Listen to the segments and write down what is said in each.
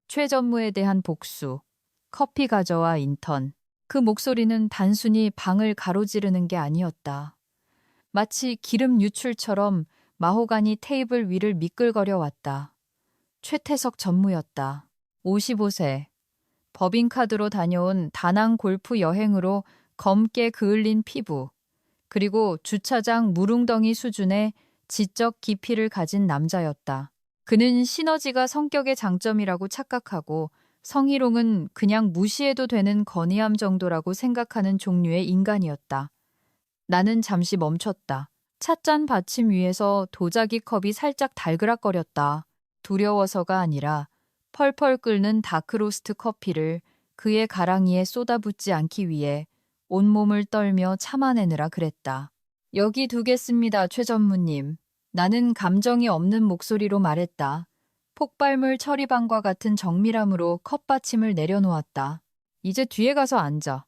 최전무에 대한 복수, 커피 가져와 인턴. 그 목소리는 단순히 방을 가로지르는 게 아니었다. 마치 기름 유출처럼 마호가니 테이블 위를 미끌거려 왔다. 최태석 전무였다. 55세. 법인카드로 다녀온 다낭 골프 여행으로 검게 그을린 피부, 그리고 주차장 무릉덩이 수준의 지적 깊이를 가진 남자였다. 그는 시너지가 성격의 장점이라고 착각하고 성희롱은 그냥 무시해도 되는 건의함 정도라고 생각하는 종류의 인간이었다. 나는 잠시 멈췄다. 찻잔 받침 위에서 도자기 컵이 살짝 달그락거렸다. 두려워서가 아니라 펄펄 끓는 다크로스트 커피를 그의 가랑이에 쏟아붓지 않기 위해 온몸을 떨며 참아내느라 그랬다. 여기 두겠습니다, 최 전무님. 나는 감정이 없는 목소리로 말했다. 폭발물 처리방과 같은 정밀함으로 컵받침을 내려놓았다. 이제 뒤에 가서 앉아.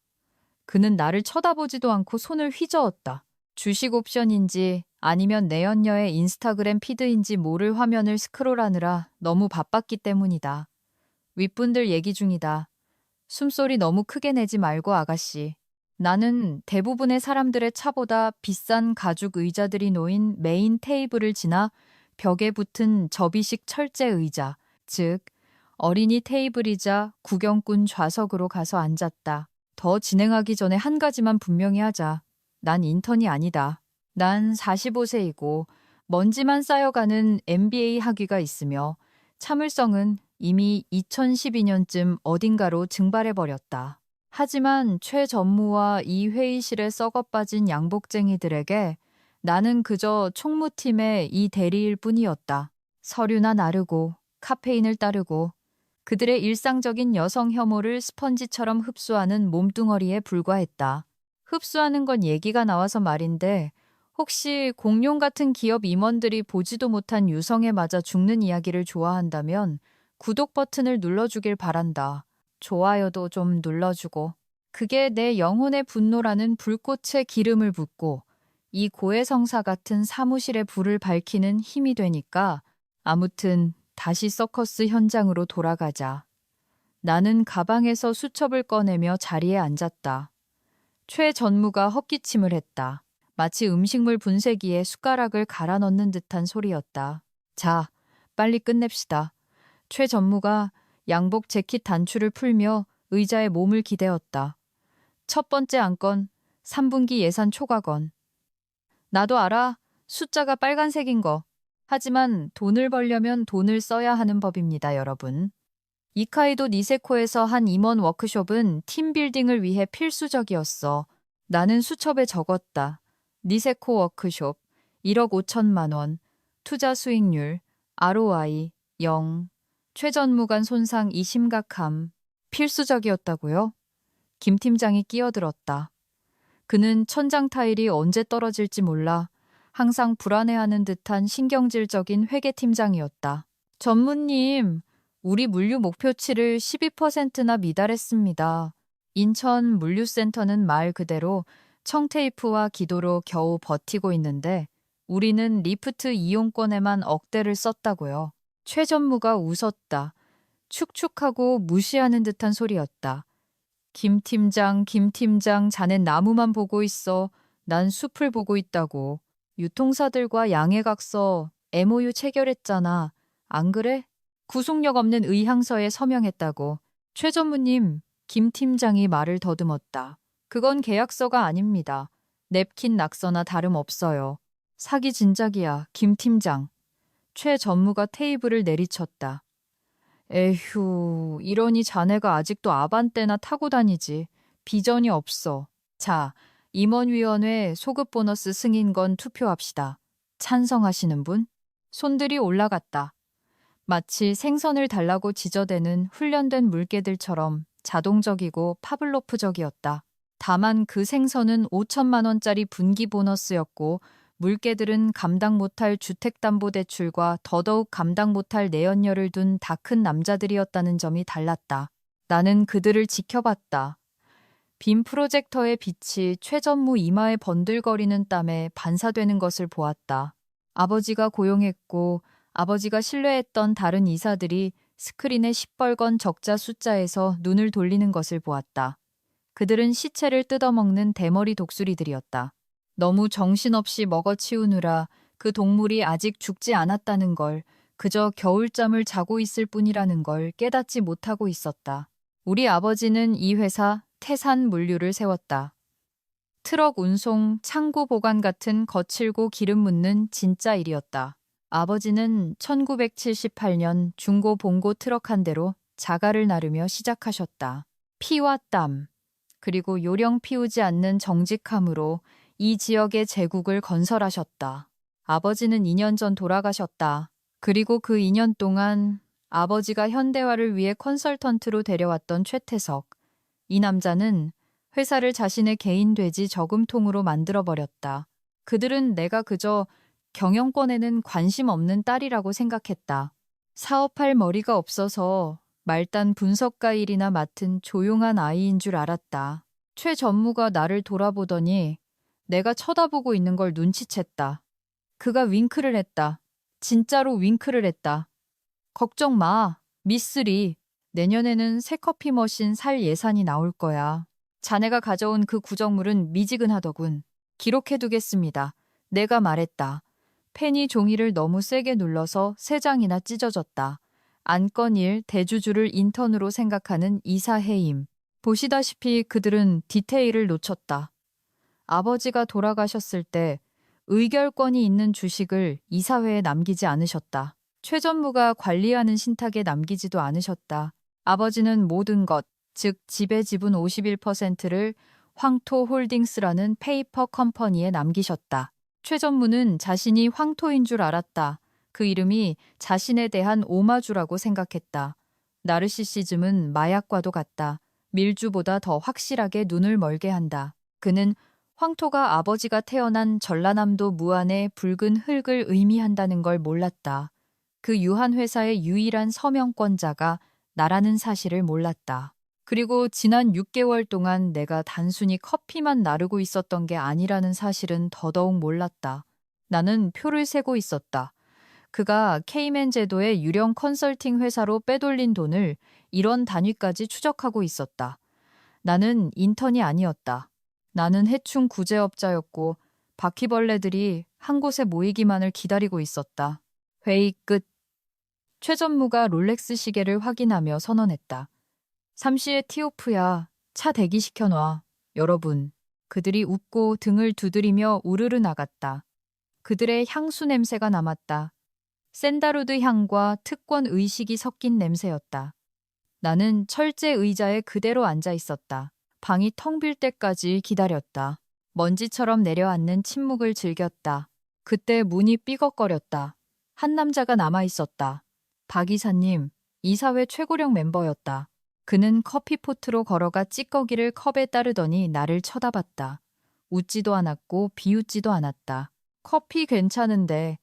그는 나를 쳐다보지도 않고 손을 휘저었다. 주식 옵션인지 아니면 내연녀의 인스타그램 피드인지 모를 화면을 스크롤하느라 너무 바빴기 때문이다. 윗분들 얘기 중이다. 숨소리 너무 크게 내지 말고 아가씨. 나는 대부분의 사람들의 차보다 비싼 가죽 의자들이 놓인 메인 테이블을 지나 벽에 붙은 접이식 철제 의자, 즉 어린이 테이블이자 구경꾼 좌석으로 가서 앉았다. 더 진행하기 전에 한 가지만 분명히 하자. 난 인턴이 아니다. 난 45세이고 먼지만 쌓여가는 MBA 학위가 있으며 참을성은 이미 2012년쯤 어딘가로 증발해버렸다. 하지만 최 전무와 이 회의실에 썩어빠진 양복쟁이들에게 나는 그저 총무팀의 이 대리일 뿐이었다. 서류나 나르고 카페인을 따르고 그들의 일상적인 여성 혐오를 스펀지처럼 흡수하는 몸뚱어리에 불과했다. 흡수하는 건 얘기가 나와서 말인데 혹시 공룡 같은 기업 임원들이 보지도 못한 유성에 맞아 죽는 이야기를 좋아한다면 구독 버튼을 눌러주길 바란다. 좋아요도 좀 눌러주고. 그게 내 영혼의 분노라는 불꽃에 기름을 붓고 이 고해성사 같은 사무실의 불을 밝히는 힘이 되니까 아무튼 다시 서커스 현장으로 돌아가자. 나는 가방에서 수첩을 꺼내며 자리에 앉았다. 최 전무가 헛기침을 했다. 마치 음식물 분쇄기에 숟가락을 갈아 넣는 듯한 소리였다. 자, 빨리 끝냅시다. 최 전무가 양복 재킷 단추를 풀며 의자에 몸을 기대었다. 첫 번째 안건, 3분기 예산 초과건. 나도 알아. 숫자가 빨간색인 거. 하지만 돈을 벌려면 돈을 써야 하는 법입니다, 여러분. 이카이도 니세코에서 한 임원 워크숍은 팀빌딩을 위해 필수적이었어. 나는 수첩에 적었다. 니세코 워크숍, 1억 5천만 원, 투자 수익률, ROI, 0, 최전무관 손상 이심각함. 필수적이었다고요? 김 팀장이 끼어들었다. 그는 천장 타일이 언제 떨어질지 몰라 항상 불안해하는 듯한 신경질적인 회계팀장이었다. 전무님, 우리 물류 목표치를 12%나 미달했습니다. 인천 물류센터는 말 그대로 청테이프와 기도로 겨우 버티고 있는데 우리는 리프트 이용권에만 억대를 썼다고요. 최 전무가 웃었다. 축축하고 무시하는 듯한 소리였다. 김 팀장, 자넨 나무만 보고 있어. 난 숲을 보고 있다고. 유통사들과 양해각서, MOU 체결했잖아. 안 그래? 구속력 없는 의향서에 서명했다고. 최 전무님, 김 팀장이 말을 더듬었다. 그건 계약서가 아닙니다. 냅킨 낙서나 다름없어요. 사기 진작이야, 김 팀장. 최 전무가 테이블을 내리쳤다. 에휴, 이러니 자네가 아직도 아반떼나 타고 다니지. 비전이 없어. 자, 임원위원회 소급 보너스 승인건 투표합시다. 찬성하시는 분? 손들이 올라갔다. 마치 생선을 달라고 지저대는 훈련된 물개들처럼 자동적이고 파블로프적이었다. 다만 그 생선은 5천만 원짜리 분기 보너스였고 물개들은 감당 못할 주택담보대출과 더더욱 감당 못할 내연녀를 둔 다 큰 남자들이었다는 점이 달랐다. 나는 그들을 지켜봤다. 빔 프로젝터의 빛이 최전무 이마에 번들거리는 땀에 반사되는 것을 보았다. 아버지가 고용했고 아버지가 신뢰했던 다른 이사들이 스크린의 시뻘건 적자 숫자에서 눈을 돌리는 것을 보았다. 그들은 시체를 뜯어먹는 대머리 독수리들이었다. 너무 정신없이 먹어치우느라 그 동물이 아직 죽지 않았다는 걸, 그저 겨울잠을 자고 있을 뿐이라는 걸 깨닫지 못하고 있었다. 우리 아버지는 이 회사 태산 물류를 세웠다. 트럭 운송, 창고 보관 같은 거칠고 기름 묻는 진짜 일이었다. 아버지는 1978년 중고 봉고 트럭 한 대로 자가를 나르며 시작하셨다. 피와 땀, 그리고 요령 피우지 않는 정직함으로 이 지역의 제국을 건설하셨다. 아버지는 2년 전 돌아가셨다. 그리고 그 2년 동안 아버지가 현대화를 위해 컨설턴트로 데려왔던 최태석. 이 남자는 회사를 자신의 개인 돼지 저금통으로 만들어버렸다. 그들은 내가 그저 경영권에는 관심 없는 딸이라고 생각했다. 사업할 머리가 없어서 말단 분석가 일이나 맡은 조용한 아이인 줄 알았다. 최 전무가 나를 돌아보더니 내가 쳐다보고 있는 걸 눈치챘다. 그가 윙크를 했다. 진짜로 윙크를 했다. 걱정 마, 미쓰리. 내년에는 새 커피 머신 살 예산이 나올 거야. 자네가 가져온 그 구정물은 미지근하더군. 기록해두겠습니다. 내가 말했다. 펜이 종이를 너무 세게 눌러서 3장이나 찢어졌다. 안건 일, 대주주를 인턴으로 생각하는 이사 해임. 보시다시피 그들은 디테일을 놓쳤다. 아버지가 돌아가셨을 때 의결권이 있는 주식을 이사회에 남기지 않으셨다. 최 전무가 관리하는 신탁에 남기지도 않으셨다. 아버지는 모든 것, 즉 지배 지분 51%를 황토홀딩스라는 페이퍼 컴퍼니에 남기셨다. 최 전무는 자신이 황토인 줄 알았다. 그 이름이 자신에 대한 오마주라고 생각했다. 나르시시즘은 마약과도 같다. 밀주보다 더 확실하게 눈을 멀게 한다. 그는 황토가 아버지가 태어난 전라남도 무안의 붉은 흙을 의미한다는 걸 몰랐다. 그 유한 회사의 유일한 서명권자가 나라는 사실을 몰랐다. 그리고 지난 6개월 동안 내가 단순히 커피만 나르고 있었던 게 아니라는 사실은 더더욱 몰랐다. 나는 표를 세고 있었다. 그가 케이맨 제도의 유령 컨설팅 회사로 빼돌린 돈을 1원 단위까지 추적하고 있었다. 나는 인턴이 아니었다. 나는 해충 구제업자였고 바퀴벌레들이 한 곳에 모이기만을 기다리고 있었다. 회의 끝. 최 전무가 롤렉스 시계를 확인하며 선언했다. 삼시의 티오프야. 차 대기시켜놔. 여러분. 그들이 웃고 등을 두드리며 우르르 나갔다. 그들의 향수 냄새가 남았다. 샌다루드 향과 특권 의식이 섞인 냄새였다. 나는 철제 의자에 그대로 앉아 있었다. 방이 텅 빌 때까지 기다렸다. 먼지처럼 내려앉는 침묵을 즐겼다. 그때 문이 삐걱거렸다. 한 남자가 남아 있었다. 박 이사님, 이사회 최고령 멤버였다. 그는 커피포트로 걸어가 찌꺼기를 컵에 따르더니 나를 쳐다봤다. 웃지도 않았고 비웃지도 않았다. 커피 괜찮은데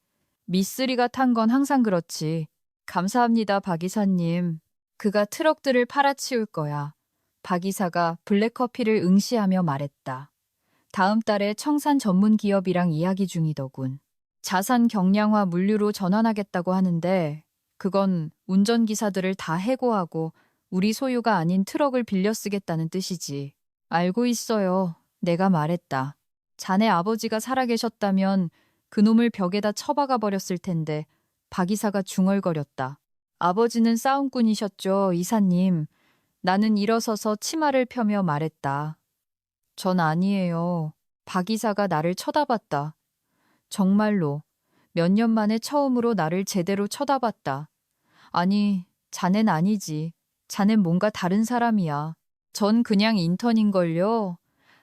미쓰리가 탄 건 항상 그렇지. 감사합니다, 박 이사님. 그가 트럭들을 팔아치울 거야. 박 이사가 블랙커피를 응시하며 말했다. 다음 달에 청산 전문 기업이랑 이야기 중이더군. 자산 경량화 물류로 전환하겠다고 하는데 그건 운전기사들을 다 해고하고 우리 소유가 아닌 트럭을 빌려 쓰겠다는 뜻이지. 알고 있어요. 내가 말했다. 자네 아버지가 살아계셨다면 그놈을 벽에다 처박아 버렸을 텐데 박 이사가 중얼거렸다. 아버지는 싸움꾼이셨죠, 이사님. 나는 일어서서 치마를 펴며 말했다. 전 아니에요. 박 이사가 나를 쳐다봤다. 정말로 몇 년 만에 처음으로 나를 제대로 쳐다봤다. 아니, 자넨 아니지. 자넨 뭔가 다른 사람이야. 전 그냥 인턴인걸요.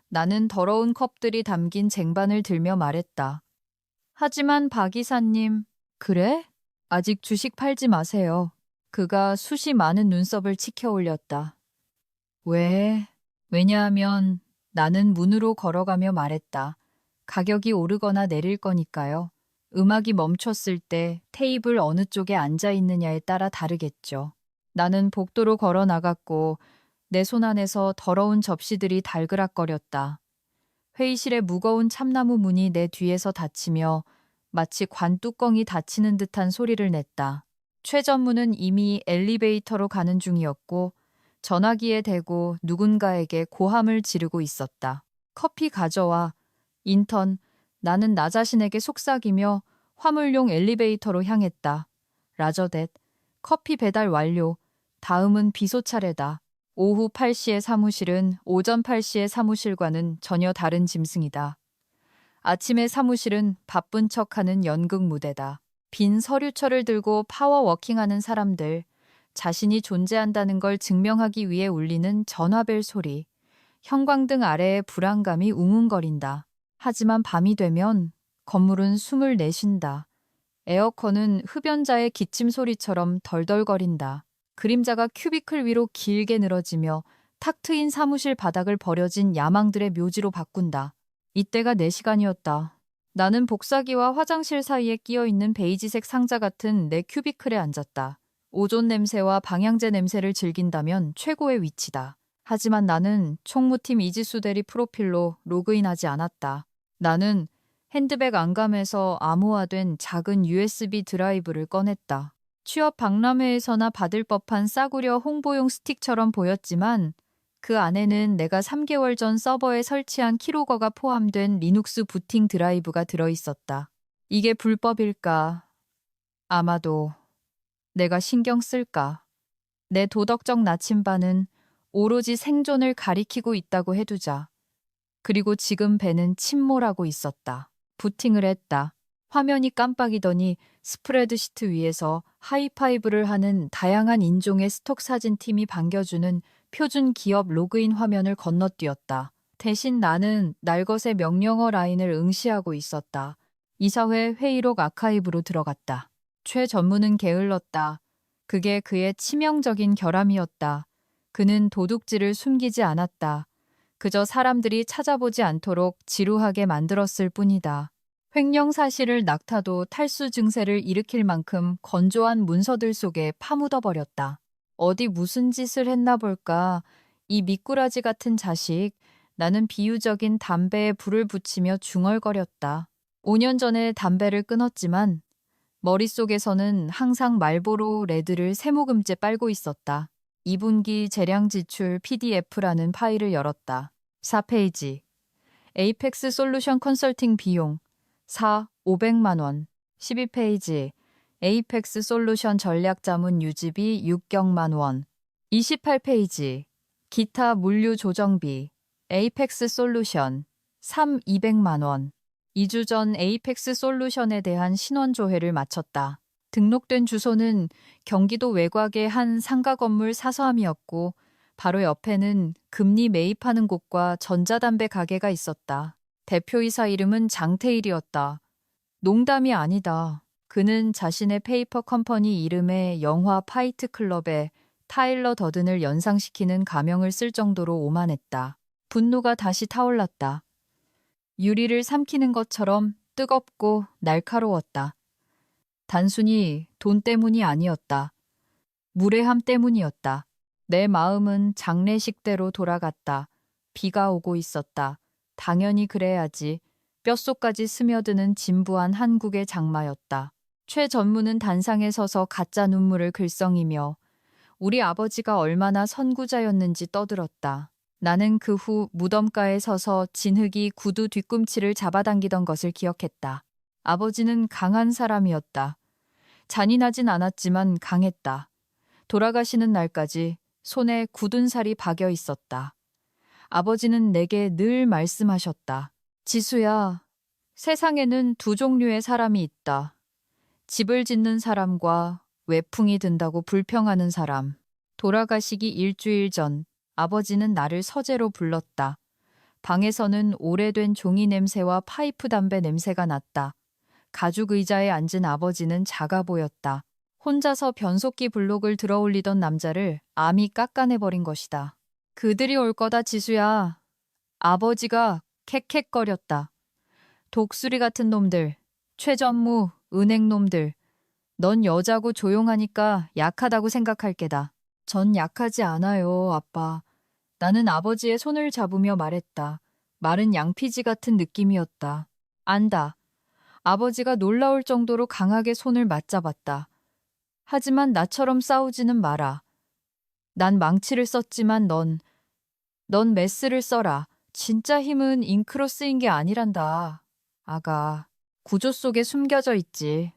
나는 더러운 컵들이 담긴 쟁반을 들며 말했다. 하지만 박 이사님, 그래? 아직 주식 팔지 마세요. 그가 숱이 많은 눈썹을 치켜 올렸다. 왜? 왜냐하면 나는 문으로 걸어가며 말했다. 가격이 오르거나 내릴 거니까요. 음악이 멈췄을 때 테이블 어느 쪽에 앉아 있느냐에 따라 다르겠죠. 나는 복도로 걸어 나갔고 내 손 안에서 더러운 접시들이 달그락거렸다. 회의실의 무거운 참나무 문이 내 뒤에서 닫히며 마치 관뚜껑이 닫히는 듯한 소리를 냈다. 최전무는 이미 엘리베이터로 가는 중이었고 전화기에 대고 누군가에게 고함을 지르고 있었다. 커피 가져와. 인턴, 나는 나 자신에게 속삭이며 화물용 엘리베이터로 향했다. 라저댓, 커피 배달 완료. 다음은 비소 차례다. 오후 8시의 사무실은 오전 8시의 사무실과는 전혀 다른 짐승이다. 아침의 사무실은 바쁜 척하는 연극 무대다. 빈 서류철을 들고 파워워킹하는 사람들, 자신이 존재한다는 걸 증명하기 위해 울리는 전화벨 소리, 형광등 아래의 불안감이 웅웅거린다. 하지만 밤이 되면 건물은 숨을 내쉰다. 에어컨은 흡연자의 기침 소리처럼 덜덜거린다. 그림자가 큐비클 위로 길게 늘어지며 탁 트인 사무실 바닥을 버려진 야망들의 묘지로 바꾼다. 이때가 4시간이었다. 나는 복사기와 화장실 사이에 끼어있는 베이지색 상자 같은 내 큐비클에 앉았다. 오존 냄새와 방향제 냄새를 즐긴다면 최고의 위치다. 하지만 나는 총무팀 이지수 대리 프로필로 로그인하지 않았다. 나는 핸드백 안감에서 암호화된 작은 USB 드라이브를 꺼냈다. 취업 박람회에서나 받을 법한 싸구려 홍보용 스틱처럼 보였지만 그 안에는 내가 3개월 전 서버에 설치한 키로거가 포함된 리눅스 부팅 드라이브가 들어있었다. 이게 불법일까? 아마도. 내가 신경 쓸까? 내 도덕적 나침반은 오로지 생존을 가리키고 있다고 해두자. 그리고 지금 배는 침몰하고 있었다. 부팅을 했다. 화면이 깜빡이더니 스프레드시트 위에서 하이파이브를 하는 다양한 인종의 스톡 사진팀이 반겨주는 표준 기업 로그인 화면을 건너뛰었다. 대신 나는 날것의 명령어 라인을 응시하고 있었다. 이사회 회의록 아카이브로 들어갔다. 최 전무는 게을렀다. 그게 그의 치명적인 결함이었다. 그는 도둑질을 숨기지 않았다. 그저 사람들이 찾아보지 않도록 지루하게 만들었을 뿐이다. 횡령 사실을 낙타도 탈수 증세를 일으킬 만큼 건조한 문서들 속에 파묻어버렸다. 어디 무슨 짓을 했나 볼까. 이 미꾸라지 같은 자식. 나는 비유적인 담배에 불을 붙이며 중얼거렸다. 5년 전에 담배를 끊었지만 머릿속에서는 항상 말보로 레드를 세모금째 빨고 있었다. 2분기 재량 지출 PDF라는 파일을 열었다. 4페이지. 에이펙스 솔루션 컨설팅 비용 500만 원. 12페이지. 에이펙스 솔루션 전략 자문 유지비 6경만 원. 28페이지. 기타 물류 조정비 에이펙스 솔루션 200만 원. 2주 전 에이펙스 솔루션에 대한 신원 조회를 마쳤다. 등록된 주소는 경기도 외곽의 한 상가 건물 사서함이었고 바로 옆에는 금리 매입하는 곳과 전자담배 가게가 있었다. 대표이사 이름은 장태일이었다. 농담이 아니다. 그는 자신의 페이퍼 컴퍼니 이름에 영화 파이트 클럽에 타일러 더든을 연상시키는 가명을 쓸 정도로 오만했다. 분노가 다시 타올랐다. 유리를 삼키는 것처럼 뜨겁고 날카로웠다. 단순히 돈 때문이 아니었다. 무례함 때문이었다. 내 마음은 장례식대로 돌아갔다. 비가 오고 있었다. 당연히 그래야지. 뼛속까지 스며드는 진부한 한국의 장마였다. 최 전무는 단상에 서서 가짜 눈물을 글썽이며 우리 아버지가 얼마나 선구자였는지 떠들었다. 나는 그 후 무덤가에 서서 진흙이 구두 뒤꿈치를 잡아당기던 것을 기억했다. 아버지는 강한 사람이었다. 잔인하진 않았지만 강했다. 돌아가시는 날까지 손에 굳은 살이 박여 있었다. 아버지는 내게 늘 말씀하셨다. 지수야, 세상에는 두 종류의 사람이 있다. 집을 짓는 사람과 외풍이 든다고 불평하는 사람. 돌아가시기 일주일 전 아버지는 나를 서재로 불렀다. 방에서는 오래된 종이 냄새와 파이프 담배 냄새가 났다. 가죽 의자에 앉은 아버지는 작아 보였다. 혼자서 변속기 블록을 들어올리던 남자를 암이 깎아내버린 것이다. 그들이 올 거다 지수야. 아버지가 캑캑거렸다. 독수리 같은 놈들, 최전무, 은행놈들. 넌 여자고 조용하니까 약하다고 생각할 게다. 전 약하지 않아요, 아빠. 나는 아버지의 손을 잡으며 말했다. 마른 양피지 같은 느낌이었다. 안다. 아버지가 놀라울 정도로 강하게 손을 맞잡았다. 하지만 나처럼 싸우지는 마라. 난 망치를 썼지만 넌 메스를 써라. 진짜 힘은 잉크로 쓰인 게 아니란다. 아가, 구조 속에 숨겨져 있지.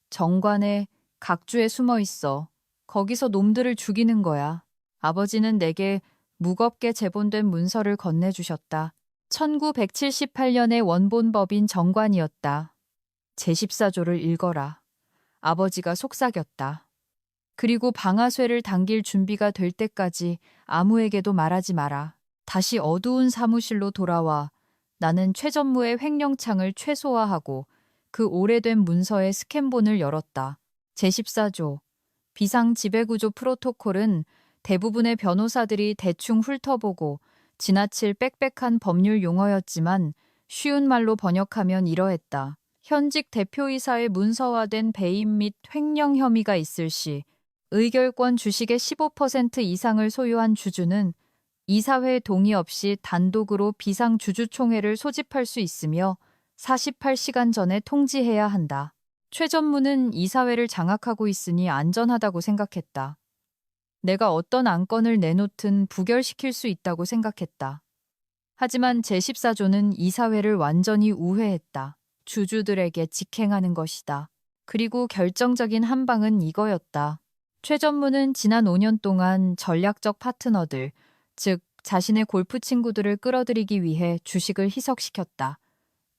정관에 각주에 숨어 있어. 거기서 놈들을 죽이는 거야. 아버지는 내게 무겁게 제본된 문서를 건네주셨다. 1978년의 원본법인 정관이었다. 제14조를 읽어라. 아버지가 속삭였다. 그리고 방아쇠를 당길 준비가 될 때까지 아무에게도 말하지 마라. 다시 어두운 사무실로 돌아와 나는 최전무의 횡령창을 최소화하고 그 오래된 문서의 스캔본을 열었다. 제14조 비상지배구조 프로토콜은 대부분의 변호사들이 대충 훑어보고 지나칠 빽빽한 법률 용어였지만 쉬운 말로 번역하면 이러했다. 현직 대표이사의 문서화된 배임 및 횡령 혐의가 있을 시 의결권 주식의 15% 이상을 소유한 주주는 이사회 동의 없이 단독으로 비상주주총회를 소집할 수 있으며 48시간 전에 통지해야 한다. 최 전무는 이사회를 장악하고 있으니 안전하다고 생각했다. 내가 어떤 안건을 내놓든 부결시킬 수 있다고 생각했다. 하지만 제14조는 이사회를 완전히 우회했다. 주주들에게 직행하는 것이다. 그리고 결정적인 한 방은 이거였다. 최 전무는 지난 5년 동안 전략적 파트너들, 즉 자신의 골프 친구들을 끌어들이기 위해 주식을 희석시켰다.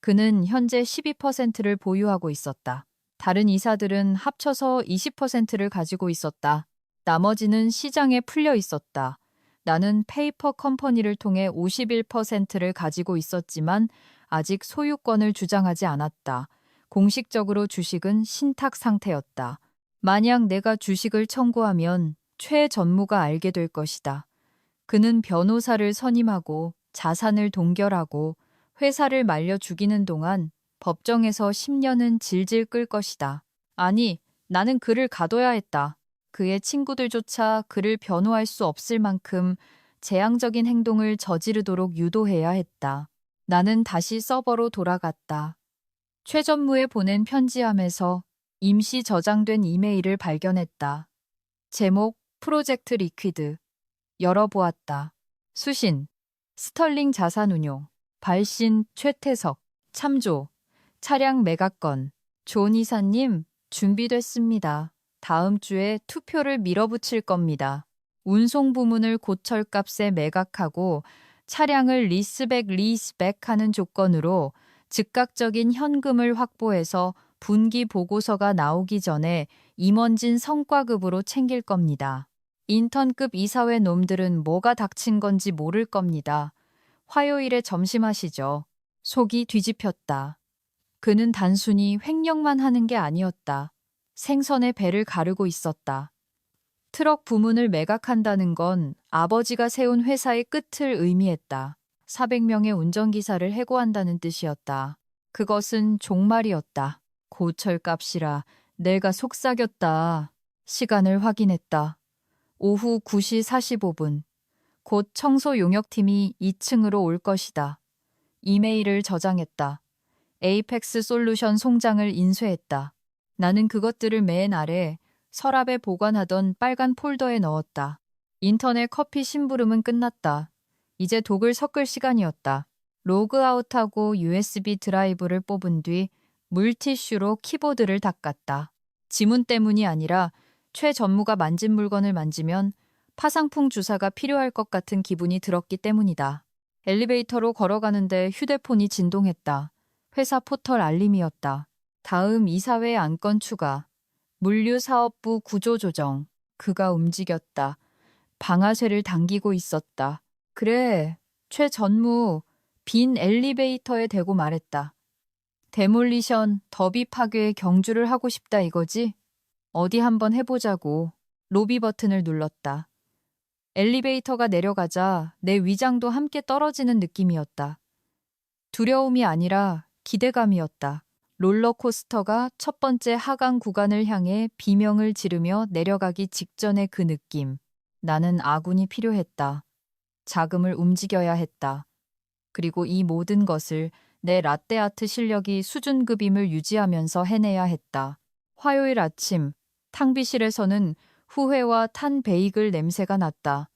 그는 현재 12%를 보유하고 있었다. 다른 이사들은 합쳐서 20%를 가지고 있었다. 나머지는 시장에 풀려 있었다. 나는 페이퍼 컴퍼니를 통해 51%를 가지고 있었지만 아직 소유권을 주장하지 않았다. 공식적으로 주식은 신탁 상태였다. 만약 내가 주식을 청구하면 최 전무가 알게 될 것이다. 그는 변호사를 선임하고 자산을 동결하고 회사를 말려 죽이는 동안 법정에서 10년은 질질 끌 것이다. 아니, 나는 그를 가둬야 했다. 그의 친구들조차 그를 변호할 수 없을 만큼 재앙적인 행동을 저지르도록 유도해야 했다. 나는 다시 서버로 돌아갔다. 최 전무에 보낸 편지함에서 임시 저장된 이메일을 발견했다. 제목 프로젝트 리퀴드. 열어보았다. 수신 스털링 자산운용 발신 최태석 참조 차량 매각건 존 이사님 준비됐습니다. 다음 주에 투표를 밀어붙일 겁니다. 운송 부문을 고철값에 매각하고 차량을 리스백하는 조건으로 즉각적인 현금을 확보해서 분기 보고서가 나오기 전에 임원진 성과급으로 챙길 겁니다. 인턴급 이사회 놈들은 뭐가 닥친 건지 모를 겁니다. 화요일에 점심하시죠. 속이 뒤집혔다. 그는 단순히 횡령만 하는 게 아니었다. 생선의 배를 가르고 있었다. 트럭 부문을 매각한다는 건 아버지가 세운 회사의 끝을 의미했다. 400명의 운전기사를 해고한다는 뜻이었다. 그것은 종말이었다. 고철값이라 내가 속삭였다. 시간을 확인했다. 오후 9시 45분. 곧 청소 용역팀이 2층으로 올 것이다. 이메일을 저장했다. 에이펙스 솔루션 송장을 인쇄했다. 나는 그것들을 맨 아래 서랍에 보관하던 빨간 폴더에 넣었다. 인터넷 커피 심부름은 끝났다. 이제 독을 섞을 시간이었다. 로그아웃하고 USB 드라이브를 뽑은 뒤 물티슈로 키보드를 닦았다. 지문 때문이 아니라 최 전무가 만진 물건을 만지면 파상풍 주사가 필요할 것 같은 기분이 들었기 때문이다. 엘리베이터로 걸어가는데 휴대폰이 진동했다. 회사 포털 알림이었다. 다음 이사회 안건 추가. 물류사업부 구조조정. 그가 움직였다. 방아쇠를 당기고 있었다. 그래, 최 전무 빈 엘리베이터에 대고 말했다. 데몰리션, 더비 파괴 경주를 하고 싶다 이거지? 어디 한번 해보자고. 로비 버튼을 눌렀다. 엘리베이터가 내려가자 내 위장도 함께 떨어지는 느낌이었다. 두려움이 아니라 기대감이었다. 롤러코스터가 첫 번째 하강 구간을 향해 비명을 지르며 내려가기 직전의 그 느낌. 나는 아군이 필요했다. 자금을 움직여야 했다. 그리고 이 모든 것을 내 라떼아트 실력이 수준급임을 유지하면서 해내야 했다. 화요일 아침 탕비실에서는 후회와 탄 베이글 냄새가 났다.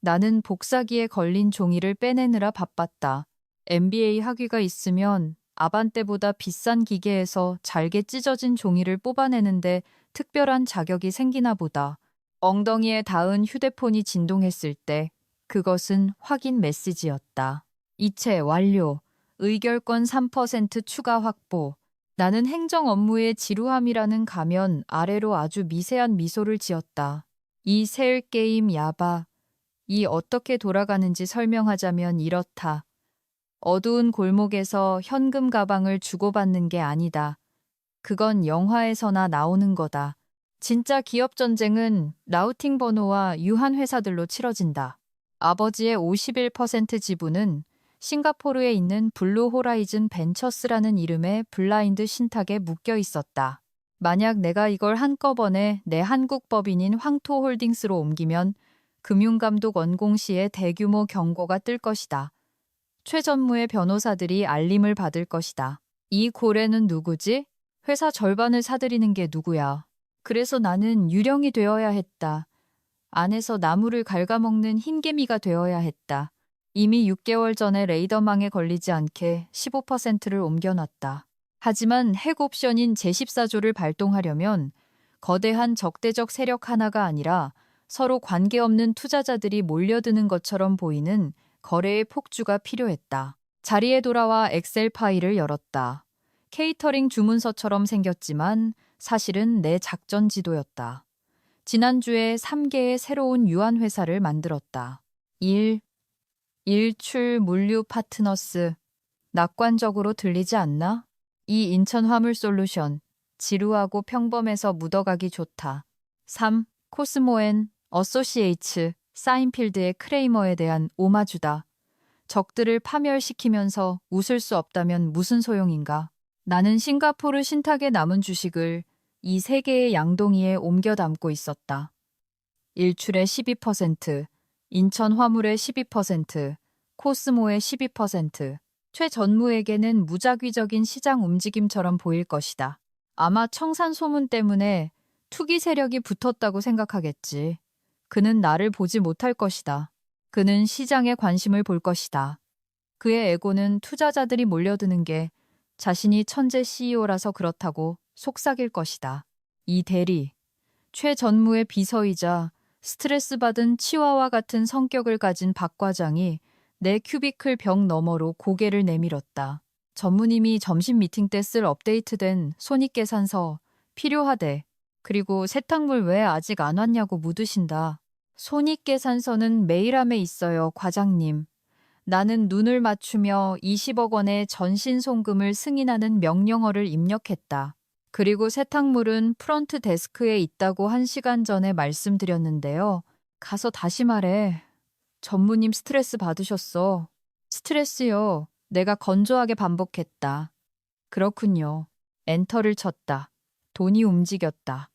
나는 복사기에 걸린 종이를 빼내느라 바빴다. MBA 학위가 있으면 아반떼보다 비싼 기계에서 잘게 찢어진 종이를 뽑아내는데 특별한 자격이 생기나 보다. 엉덩이에 닿은 휴대폰이 진동했을 때 그것은 확인 메시지였다. 이체 완료. 의결권 3% 추가 확보. 나는 행정 업무의 지루함이라는 가면 아래로 아주 미세한 미소를 지었다. 이 셀 게임 야바. 이 어떻게 돌아가는지 설명하자면 이렇다. 어두운 골목에서 현금 가방을 주고받는 게 아니다. 그건 영화에서나 나오는 거다. 진짜 기업 전쟁은 라우팅 번호와 유한 회사들로 치러진다. 아버지의 51% 지분은 싱가포르에 있는 블루 호라이즌 벤처스라는 이름의 블라인드 신탁에 묶여 있었다. 만약 내가 이걸 한꺼번에 내 한국 법인인 황토홀딩스로 옮기면 금융감독 원공시에 대규모 경고가 뜰 것이다. 최 전무의 변호사들이 알림을 받을 것이다. 이 고래는 누구지? 회사 절반을 사들이는 게 누구야? 그래서 나는 유령이 되어야 했다. 안에서 나무를 갉아먹는 흰개미가 되어야 했다. 이미 6개월 전에 레이더망에 걸리지 않게 15%를 옮겨놨다. 하지만 핵 옵션인 제14조를 발동하려면 거대한 적대적 세력 하나가 아니라 서로 관계없는 투자자들이 몰려드는 것처럼 보이는 거래의 폭주가 필요했다. 자리에 돌아와 엑셀 파일을 열었다. 케이터링 주문서처럼 생겼지만 사실은 내 작전 지도였다. 지난주에 3개의 새로운 유한 회사를 만들었다. 1. 일출 물류 파트너스. 낙관적으로 들리지 않나? 2. 인천 화물 솔루션. 지루하고 평범해서 묻어가기 좋다. 3. 코스모엔 어소시에이츠. 사인필드의 크레이머에 대한 오마주다. 적들을 파멸시키면서 웃을 수 없다면 무슨 소용인가? 나는 싱가포르 신탁의 남은 주식을 이 세 개의 양동이에 옮겨 담고 있었다. 일출의 12%, 인천 화물의 12%, 코스모의 12%. 최 전무에게는 무작위적인 시장 움직임처럼 보일 것이다. 아마 청산 소문 때문에 투기 세력이 붙었다고 생각하겠지. 그는 나를 보지 못할 것이다. 그는 시장에 관심을 볼 것이다. 그의 에고는 투자자들이 몰려드는 게 자신이 천재 CEO라서 그렇다고 속삭일 것이다. 이 대리, 최 전무의 비서이자 스트레스 받은 치와와 같은 성격을 가진 박 과장이 내 큐비클 벽 너머로 고개를 내밀었다. 전무님이 점심 미팅 때 쓸 업데이트된 손익계산서 필요하대. 그리고 세탁물 왜 아직 안 왔냐고 묻으신다. 손익계산서는 메일함에 있어요, 과장님. 나는 눈을 맞추며 20억 원의 전신 송금을 승인하는 명령어를 입력했다. 그리고 세탁물은 프런트 데스크에 있다고 1시간 전에 말씀드렸는데요. 가서 다시 말해. 전무님 스트레스 받으셨어. 스트레스요. 내가 건조하게 반복했다. 그렇군요. 엔터를 쳤다. 돈이 움직였다.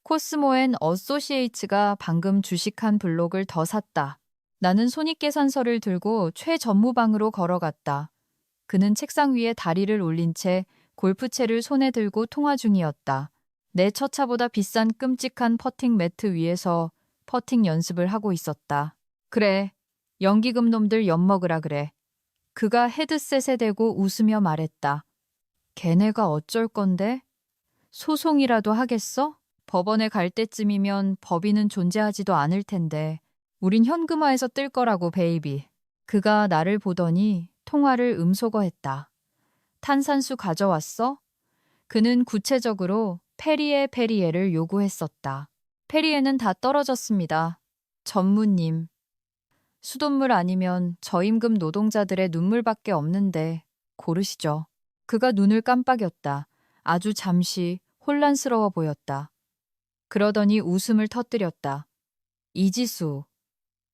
코스모앤 어소시에이츠가 방금 주식한 블록을 더 샀다. 나는 손익계산서를 들고 최 전무방으로 걸어갔다. 그는 책상 위에 다리를 올린 채 골프채를 손에 들고 통화 중이었다. 내 처차보다 비싼 끔찍한 퍼팅 매트 위에서 퍼팅 연습을 하고 있었다. 그래, 연기금 놈들 엿먹으라 그래. 그가 헤드셋에 대고 웃으며 말했다. 걔네가 어쩔 건데? 소송이라도 하겠어? 법원에 갈 때쯤이면 법인은 존재하지도 않을 텐데. 우린 현금화해서 뜰 거라고, 베이비. 그가 나를 보더니 통화를 음소거했다. 탄산수 가져왔어? 그는 구체적으로 페리에를 요구했었다. 페리에는 다 떨어졌습니다. 전무님. 수돗물 아니면 저임금 노동자들의 눈물밖에 없는데 고르시죠. 그가 눈을 깜빡였다. 아주 잠시 혼란스러워 보였다. 그러더니 웃음을 터뜨렸다. 이지수.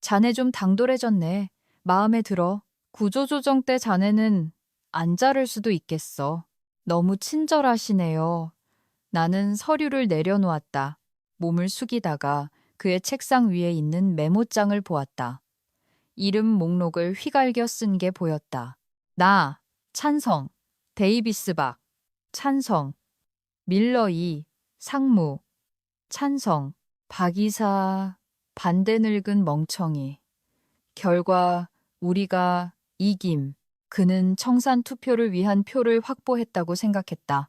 자네 좀 당돌해졌네. 마음에 들어. 구조조정 때 자네는 안 자를 수도 있겠어. 너무 친절하시네요. 나는 서류를 내려놓았다. 몸을 숙이다가 그의 책상 위에 있는 메모장을 보았다. 이름 목록을 휘갈겨 쓴 게 보였다. 나, 찬성, 데이비스 박, 찬성, 밀러 이, 상무, 찬성. 박 이사 반대 늙은 멍청이. 결과 우리가 이김. 그는 청산 투표를 위한 표를 확보했다고 생각했다.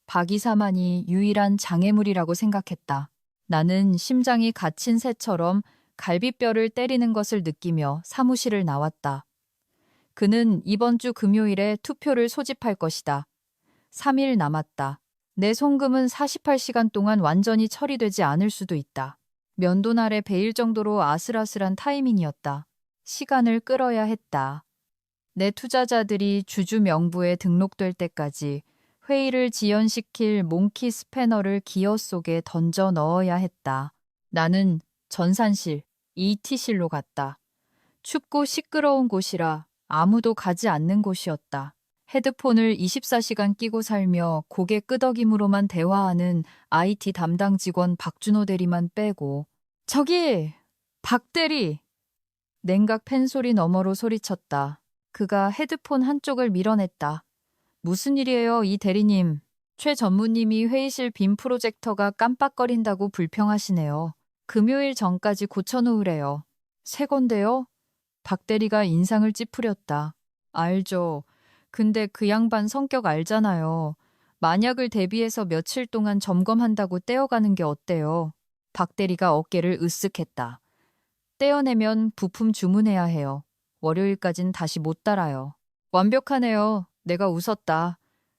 박 이사만이 유일한 장애물이라고 생각했다. 나는 심장이 갇힌 새처럼 갈비뼈를 때리는 것을 느끼며 사무실을 나왔다. 그는 이번 주 금요일에 투표를 소집할 것이다. 3일 남았다. 내 송금은 48시간 동안 완전히 처리되지 않을 수도 있다. 면돈 아래 베일 정도로 아슬아슬한 타이밍이었다. 시간을 끌어야 했다. 내 투자자들이 주주 명부에 등록될 때까지 회의를 지연시킬 몽키 스패너를 기어 속에 던져 넣어야 했다. 나는 전산실, ET실로 갔다. 춥고 시끄러운 곳이라 아무도 가지 않는 곳이었다. 헤드폰을 24시간 끼고 살며 고개 끄덕임으로만 대화하는 IT 담당 직원 박준호 대리만 빼고 저기! 박 대리! 냉각 팬소리 너머로 소리쳤다. 그가 헤드폰 한쪽을 밀어냈다. 무슨 일이에요, 이 대리님? 최 전무님이 회의실 빔 프로젝터가 깜빡거린다고 불평하시네요. 금요일 전까지 고쳐놓으래요. 새 건데요? 박 대리가 인상을 찌푸렸다. 알죠. 근데 그 양반 성격 알잖아요. 만약을 대비해서 며칠 동안 점검한다고 떼어가는 게 어때요? 박 대리가 어깨를 으쓱했다. 떼어내면 부품 주문해야 해요. 월요일까진 다시 못 달아요. 완벽하네요. 내가 웃었다.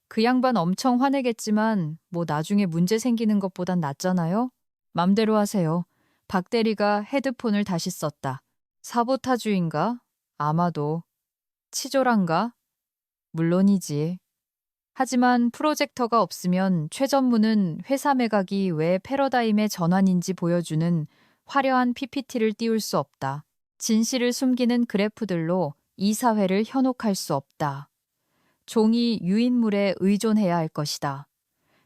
그 양반 엄청 화내겠지만 뭐 나중에 문제 생기는 것보단 낫잖아요? 맘대로 하세요. 박 대리가 헤드폰을 다시 썼다. 사보타주인가? 아마도. 치졸한가? 물론이지. 하지만 프로젝터가 없으면 최 전무는 회사 매각이 왜 패러다임의 전환인지 보여주는 화려한 PPT를 띄울 수 없다. 진실을 숨기는 그래프들로 이 사회를 현혹할 수 없다. 종이 유인물에 의존해야 할 것이다.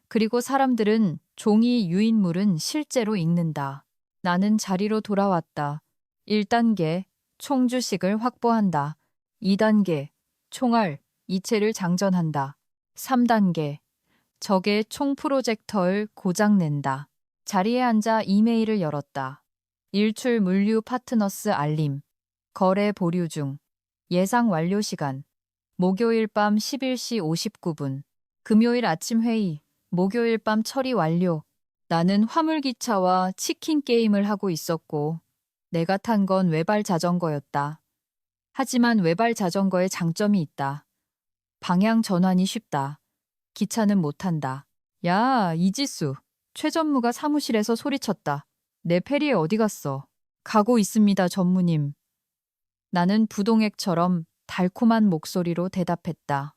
그리고 사람들은 종이 유인물은 실제로 읽는다. 나는 자리로 돌아왔다. 1단계, 총주식을 확보한다. 2단계, 총알, 이체를 장전한다. 3단계, 적의 총 프로젝터를 고장낸다. 자리에 앉아 이메일을 열었다. 일출 물류 파트너스 알림. 거래 보류 중. 예상 완료 시간. 목요일 밤 11시 59분. 금요일 아침 회의. 목요일 밤 처리 완료. 나는 화물기차와 치킨 게임을 하고 있었고 내가 탄 건 외발 자전거였다. 하지만 외발 자전거에 장점이 있다. 방향 전환이 쉽다. 기차는 못한다. 야, 이지수. 최 전무가 사무실에서 소리쳤다. 내 페리에 어디 갔어? 가고 있습니다, 전무님. 나는 부동액처럼 달콤한 목소리로 대답했다.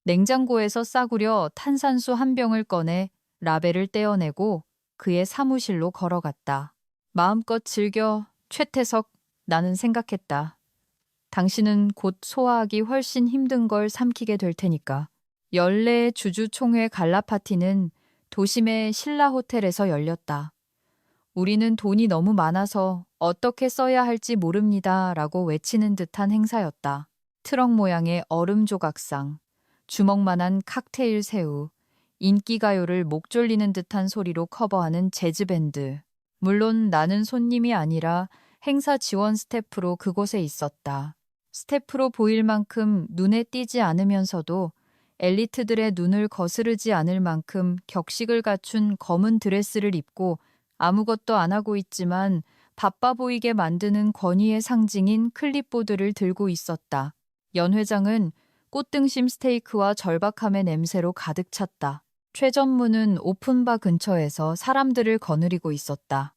냉장고에서 싸구려 탄산수 한 병을 꺼내 라벨을 떼어내고 그의 사무실로 걸어갔다. 마음껏 즐겨, 최태석. 나는 생각했다. 당신은 곧 소화하기 훨씬 힘든 걸 삼키게 될 테니까. 연례 주주총회 갈라 파티는 도심의 신라 호텔에서 열렸다. 우리는 돈이 너무 많아서 어떻게 써야 할지 모릅니다 라고 외치는 듯한 행사였다. 트럭 모양의 얼음 조각상, 주먹만한 칵테일 새우, 인기가요를 목 졸리는 듯한 소리로 커버하는 재즈밴드. 물론 나는 손님이 아니라 행사 지원 스태프로 그곳에 있었다. 스태프로 보일 만큼 눈에 띄지 않으면서도 엘리트들의 눈을 거스르지 않을 만큼 격식을 갖춘 검은 드레스를 입고 아무것도 안 하고 있지만 바빠 보이게 만드는 권위의 상징인 클립보드를 들고 있었다. 연 회장은 꽃등심 스테이크와 절박함의 냄새로 가득 찼다. 최 전무는 오픈바 근처에서 사람들을 거느리고 있었다.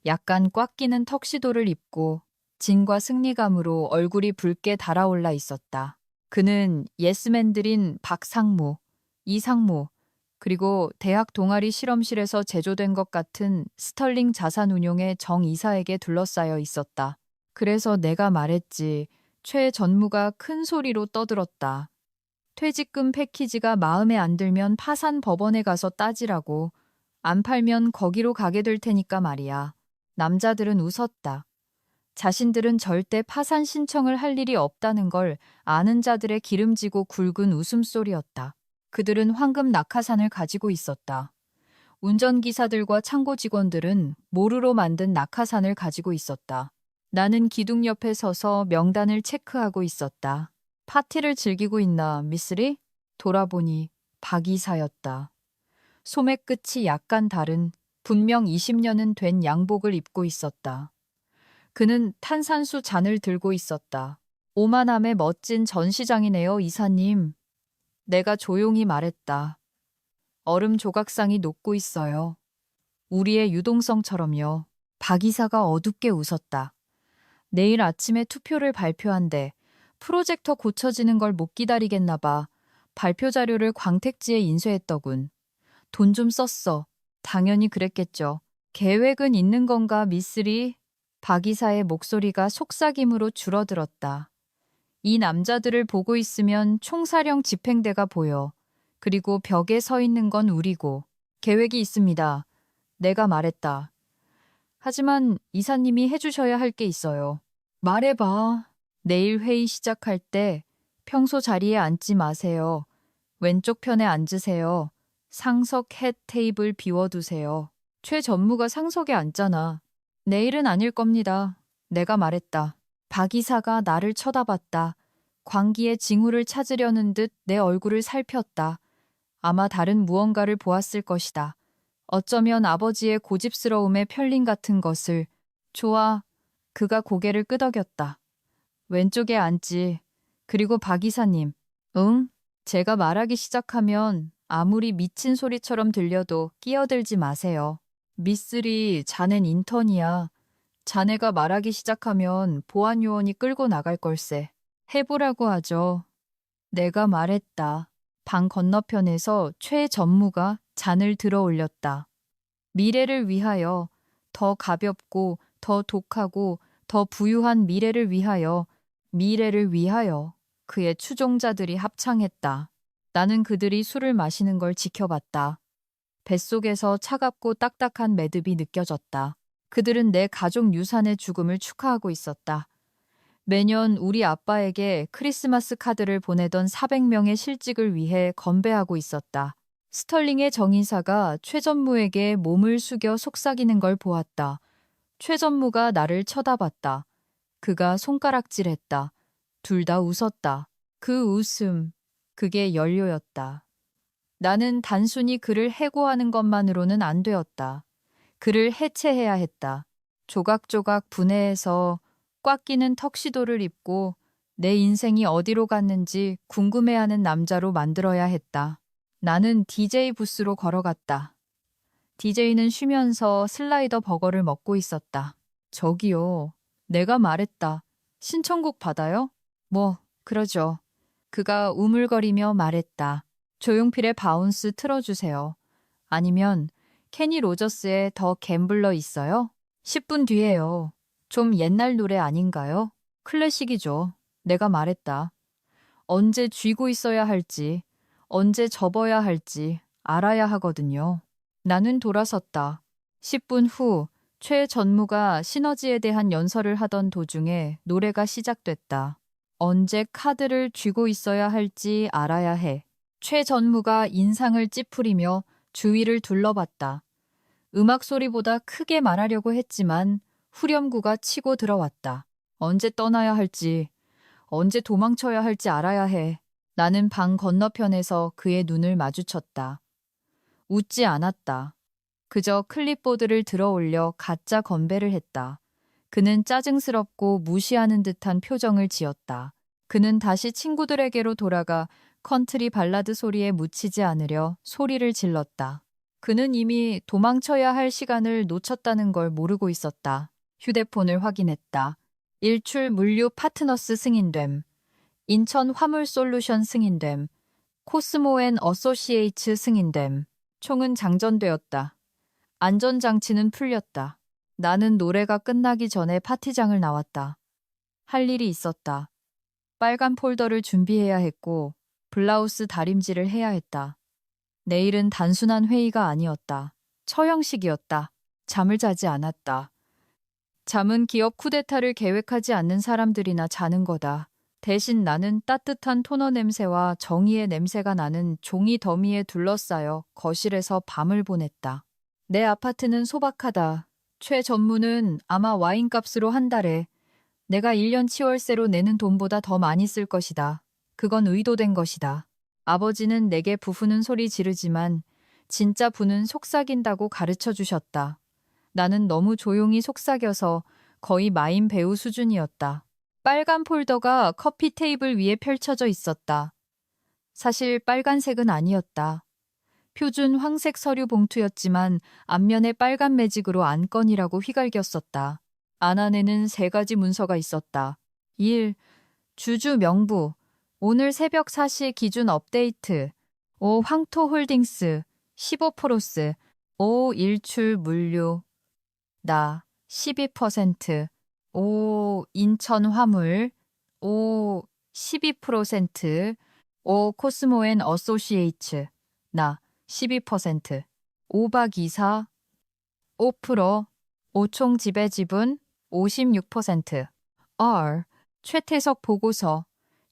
약간 꽉 끼는 턱시도를 입고 진과 승리감으로 얼굴이 붉게 달아올라 있었다. 그는 예스맨들인 박상무, 이상무, 그리고 대학 동아리 실험실에서 제조된 것 같은 스털링 자산운용의 정 이사에게 둘러싸여 있었다. 그래서 내가 말했지. 최 전무가 큰 소리로 떠들었다. 퇴직금 패키지가 마음에 안 들면 파산 법원에 가서 따지라고. 안 팔면 거기로 가게 될 테니까 말이야. 남자들은 웃었다. 자신들은 절대 파산 신청을 할 일이 없다는 걸 아는 자들의 기름지고 굵은 웃음소리였다. 그들은 황금 낙하산을 가지고 있었다. 운전기사들과 창고 직원들은 모루로 만든 낙하산을 가지고 있었다. 나는 기둥 옆에 서서 명단을 체크하고 있었다. 파티를 즐기고 있나, 미쓰리? 돌아보니 박 이사였다. 소매 끝이 약간 다른 분명 20년은 된 양복을 입고 있었다. 그는 탄산수 잔을 들고 있었다. 오만함의 멋진 전시장이네요, 이사님. 내가 조용히 말했다. 얼음 조각상이 녹고 있어요. 우리의 유동성처럼요. 박 이사가 어둡게 웃었다. 내일 아침에 투표를 발표한대. 프로젝터 고쳐지는 걸 못 기다리겠나 봐. 발표 자료를 광택지에 인쇄했더군. 돈 좀 썼어. 당연히 그랬겠죠. 계획은 있는 건가, 미쓰리? 박 이사의 목소리가 속삭임으로 줄어들었다. 이 남자들을 보고 있으면 총사령 집행대가 보여. 그리고 벽에 서 있는 건 우리고. 계획이 있습니다. 내가 말했다. 하지만 이사님이 해주셔야 할 게 있어요. 말해봐. 내일 회의 시작할 때 평소 자리에 앉지 마세요. 왼쪽 편에 앉으세요. 상석 햇 테이블 비워두세요. 최 전무가 상석에 앉잖아. 내일은 아닐 겁니다. 내가 말했다. 박 이사가 나를 쳐다봤다. 광기의 징후를 찾으려는 듯 내 얼굴을 살폈다. 아마 다른 무언가를 보았을 것이다. 어쩌면 아버지의 고집스러움에 편린 같은 것을. 좋아. 그가 고개를 끄덕였다. 왼쪽에 앉지. 그리고 박 이사님. 응? 제가 말하기 시작하면 아무리 미친 소리처럼 들려도 끼어들지 마세요. 미쓰리, 자넨 인턴이야. 자네가 말하기 시작하면 보안 요원이 끌고 나갈 걸세. 해보라고 하죠. 내가 말했다. 방 건너편에서 최 전무가 잔을 들어 올렸다. 미래를 위하여, 더 가볍고 더 독하고 더 부유한 미래를 위하여, 미래를 위하여 그의 추종자들이 합창했다. 나는 그들이 술을 마시는 걸 지켜봤다. 뱃속에서 차갑고 딱딱한 매듭이 느껴졌다. 그들은 내 가족 유산의 죽음을 축하하고 있었다. 매년 우리 아빠에게 크리스마스 카드를 보내던 400명의 실직을 위해 건배하고 있었다. 스털링의 정의사가 최 전무에게 몸을 숙여 속삭이는 걸 보았다. 최 전무가 나를 쳐다봤다. 그가 손가락질했다. 둘 다 웃었다. 그 웃음, 그게 연료였다. 나는 단순히 그를 해고하는 것만으로는 안 되었다. 그를 해체해야 했다. 조각조각 분해해서 꽉 끼는 턱시도를 입고 내 인생이 어디로 갔는지 궁금해하는 남자로 만들어야 했다. 나는 DJ 부스로 걸어갔다. DJ는 쉬면서 슬라이더 버거를 먹고 있었다. 저기요. 내가 말했다. 신청곡 받아요? 뭐, 그러죠. 그가 우물거리며 말했다. 조용필의 바운스 틀어주세요. 아니면 케니 로저스의 더 갬블러 있어요? 10분 뒤에요. 좀 옛날 노래 아닌가요? 클래식이죠. 내가 말했다. 언제 쥐고 있어야 할지, 언제 접어야 할지 알아야 하거든요. 나는 돌아섰다. 10분 후 최 전무가 시너지에 대한 연설을 하던 도중에 노래가 시작됐다. 언제 카드를 쥐고 있어야 할지 알아야 해. 최 전무가 인상을 찌푸리며 주위를 둘러봤다. 음악 소리보다 크게 말하려고 했지만 후렴구가 치고 들어왔다. 언제 떠나야 할지, 언제 도망쳐야 할지 알아야 해. 나는 방 건너편에서 그의 눈을 마주쳤다. 웃지 않았다. 그저 클립보드를 들어 올려 가짜 건배를 했다. 그는 짜증스럽고 무시하는 듯한 표정을 지었다. 그는 다시 친구들에게로 돌아가 컨트리 발라드 소리에 묻히지 않으려 소리를 질렀다. 그는 이미 도망쳐야 할 시간을 놓쳤다는 걸 모르고 있었다. 휴대폰을 확인했다. 일출 물류 파트너스 승인됨. 인천 화물 솔루션 승인됨. 코스모 앤 어소시에이츠 승인됨. 총은 장전되었다. 안전장치는 풀렸다. 나는 노래가 끝나기 전에 파티장을 나왔다. 할 일이 있었다. 빨간 폴더를 준비해야 했고 블라우스 다림질을 해야 했다. 내일은 단순한 회의가 아니었다. 처형식이었다. 잠을 자지 않았다. 잠은 기업 쿠데타를 계획하지 않는 사람들이나 자는 거다. 대신 나는 따뜻한 토너 냄새와 정의의 냄새가 나는 종이 더미에 둘러싸여 거실에서 밤을 보냈다. 내 아파트는 소박하다. 최 전무는 아마 와인값으로 한 달에 내가 1년 치월세로 내는 돈보다 더 많이 쓸 것이다. 그건 의도된 것이다. 아버지는 내게 부푸는 소리 지르지만 진짜 부는 속삭인다고 가르쳐 주셨다. 나는 너무 조용히 속삭여서 거의 마임 배우 수준이었다. 빨간 폴더가 커피 테이블 위에 펼쳐져 있었다. 사실 빨간색은 아니었다. 표준 황색 서류 봉투였지만 앞면에 빨간 매직으로 안건이라고 휘갈겼었다. 안 안에는 3가지 문서가 있었다. 1. 주주 명부. 오늘 새벽 4시 기준 업데이트. 5. 황토홀딩스. 15%스. 5. 일출 물류. 나. 12%. 5. 인천 화물. 5. 12%. 5. 코스모 앤 어소시에이츠. 나. 12%. 5박 2사. 5%. 5총 지배 지분 56%. R. 최태석 보고서.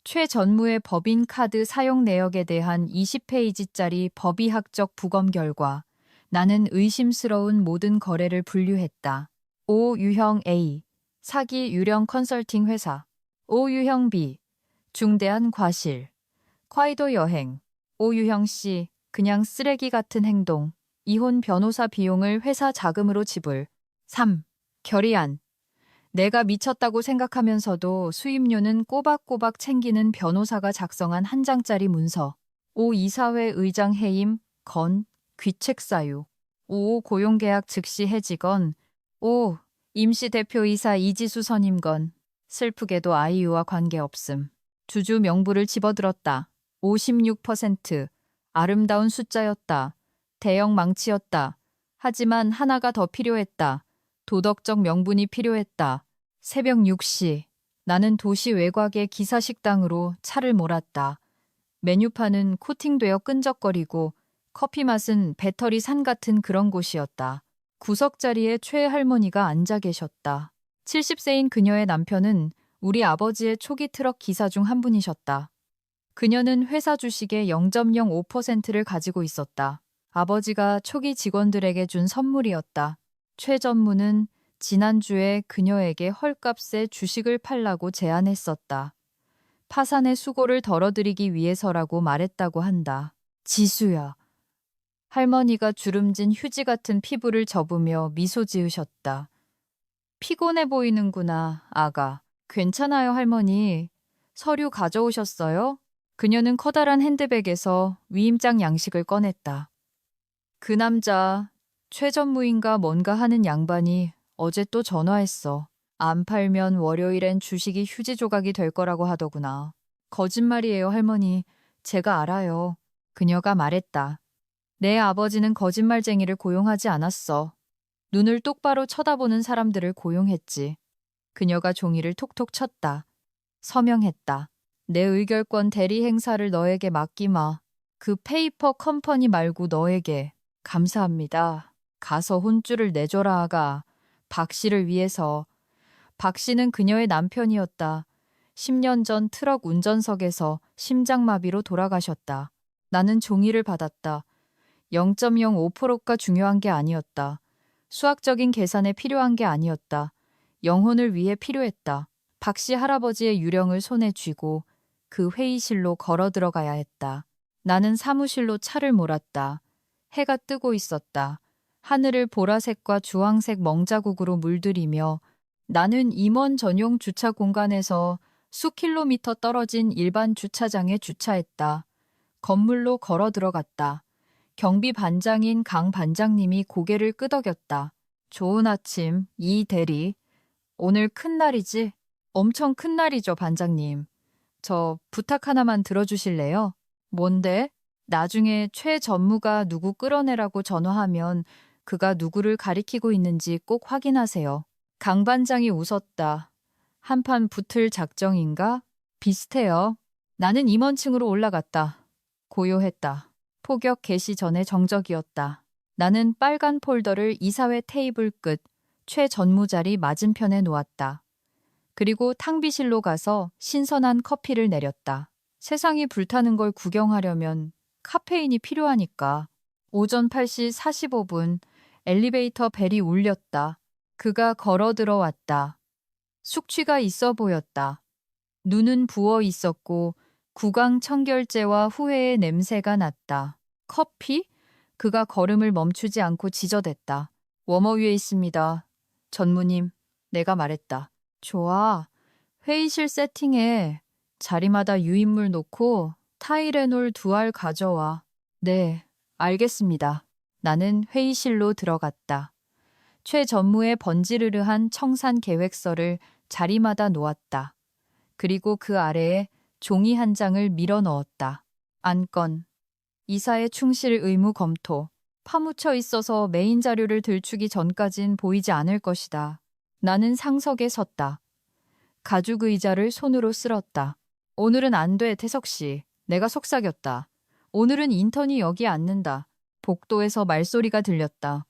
최 전무의 법인 카드 사용 내역에 대한 20페이지짜리 법의학적 부검 결과. 나는 의심스러운 모든 거래를 분류했다. O 유형 A. 사기 유령 컨설팅 회사. O 유형 B. 중대한 과실. 콰이도 여행. O 유형 C. 그냥 쓰레기 같은 행동. 이혼 변호사 비용을 회사 자금으로 지불. 3. 결의안. 내가 미쳤다고 생각하면서도 수임료는 꼬박꼬박 챙기는 변호사가 작성한 한 장짜리 문서. 5. 이사회 의장 해임, 건, 귀책 사유. 5. 고용계약 즉시 해지건. 5. 임시대표이사 이지수 선임건. 슬프게도 아이유와 관계없음. 주주 명부를 집어들었다. 56%. 아름다운 숫자였다. 대형 망치였다. 하지만 하나가 더 필요했다. 도덕적 명분이 필요했다. 새벽 6시. 나는 도시 외곽의 기사식당으로 차를 몰았다. 메뉴판은 코팅되어 끈적거리고 커피 맛은 배터리 산 같은 그런 곳이었다. 구석자리에 최 할머니가 앉아 계셨다. 70세인 그녀의 남편은 우리 아버지의 초기 트럭 기사 중 한 분이셨다. 그녀는 회사 주식의 0.05%를 가지고 있었다. 아버지가 초기 직원들에게 준 선물이었다. 최 전무는 지난주에 그녀에게 헐값에 주식을 팔라고 제안했었다. 파산의 수고를 덜어드리기 위해서라고 말했다고 한다. 지수야. 할머니가 주름진 휴지 같은 피부를 접으며 미소 지으셨다. 피곤해 보이는구나, 아가. 괜찮아요, 할머니. 서류 가져오셨어요? 그녀는 커다란 핸드백에서 위임장 양식을 꺼냈다. 그 남자, 최 전무인가 뭔가 하는 양반이 어제 또 전화했어. 안 팔면 월요일엔 주식이 휴지 조각이 될 거라고 하더구나. 거짓말이에요, 할머니. 제가 알아요. 그녀가 말했다. 내 아버지는 거짓말쟁이를 고용하지 않았어. 눈을 똑바로 쳐다보는 사람들을 고용했지. 그녀가 종이를 톡톡 쳤다. 서명했다. 내 의결권 대리 행사를 너에게 맡기마. 그 페이퍼 컴퍼니 말고 너에게. 감사합니다. 가서 혼쭐을 내줘라, 아가. 박 씨를 위해서. 박 씨는 그녀의 남편이었다. 10년 전 트럭 운전석에서 심장마비로 돌아가셨다. 나는 종이를 받았다. 0.05%가 중요한 게 아니었다. 수학적인 계산에 필요한 게 아니었다. 영혼을 위해 필요했다. 박 씨 할아버지의 유령을 손에 쥐고 그 회의실로 걸어 들어가야 했다. 나는 사무실로 차를 몰았다. 해가 뜨고 있었다. 하늘을 보라색과 주황색 멍자국으로 물들이며 나는 임원 전용 주차 공간에서 수킬로미터 떨어진 일반 주차장에 주차했다. 건물로 걸어 들어갔다. 경비 반장인 강 반장님이 고개를 끄덕였다. 좋은 아침, 이 대리. 오늘 큰 날이지? 엄청 큰 날이죠, 반장님. 저 부탁 하나만 들어주실래요? 뭔데? 나중에 최 전무가 누구 끌어내라고 전화하면 그가 누구를 가리키고 있는지 꼭 확인하세요. 강 반장이 웃었다. 한판 붙을 작정인가? 비슷해요. 나는 임원층으로 올라갔다. 고요했다. 포격 개시 전의 정적이었다. 나는 빨간 폴더를 이사회 테이블 끝 최 전무 자리 맞은편에 놓았다. 그리고 탕비실로 가서 신선한 커피를 내렸다. 세상이 불타는 걸 구경하려면 카페인이 필요하니까. 오전 8시 45분 엘리베이터 벨이 울렸다. 그가 걸어 들어왔다. 숙취가 있어 보였다. 눈은 부어 있었고 구강청결제와 후회의 냄새가 났다. 커피? 그가 걸음을 멈추지 않고 지저댔다. 워머 위에 있습니다. 전무님, 내가 말했다. 좋아. 회의실 세팅에 자리마다 유인물 놓고 타이레놀 2알 가져와. 네, 알겠습니다. 나는 회의실로 들어갔다. 최 전무의 번지르르한 청산 계획서를 자리마다 놓았다. 그리고 그 아래에 종이 한 장을 밀어 넣었다. 안건. 이사의 충실 의무 검토. 파묻혀 있어서 메인 자료를 들추기 전까진 보이지 않을 것이다. 나는 상석에 섰다. 가죽 의자를 손으로 쓸었다. 오늘은 안 돼, 태석 씨. 내가 속삭였다. 오늘은 인턴이 여기 앉는다. 복도에서 말소리가 들렸다.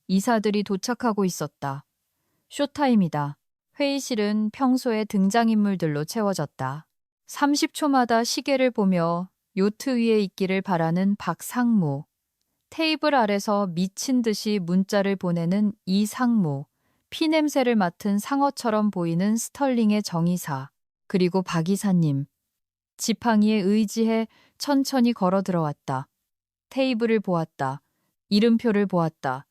이사들이 도착하고 있었다. 쇼타임이다. 회의실은 평소의 등장인물들로 채워졌다. 30초마다 시계를 보며 요트 위에 있기를 바라는 박상무. 테이블 아래서 미친 듯이 문자를 보내는 이상무. 피냄새를 맡은 상어처럼 보이는 스털링의 정이사. 그리고 박 이사님. 지팡이에 의지해 천천히 걸어 들어왔다. 테이블을 보았다. 이름표를 보았다.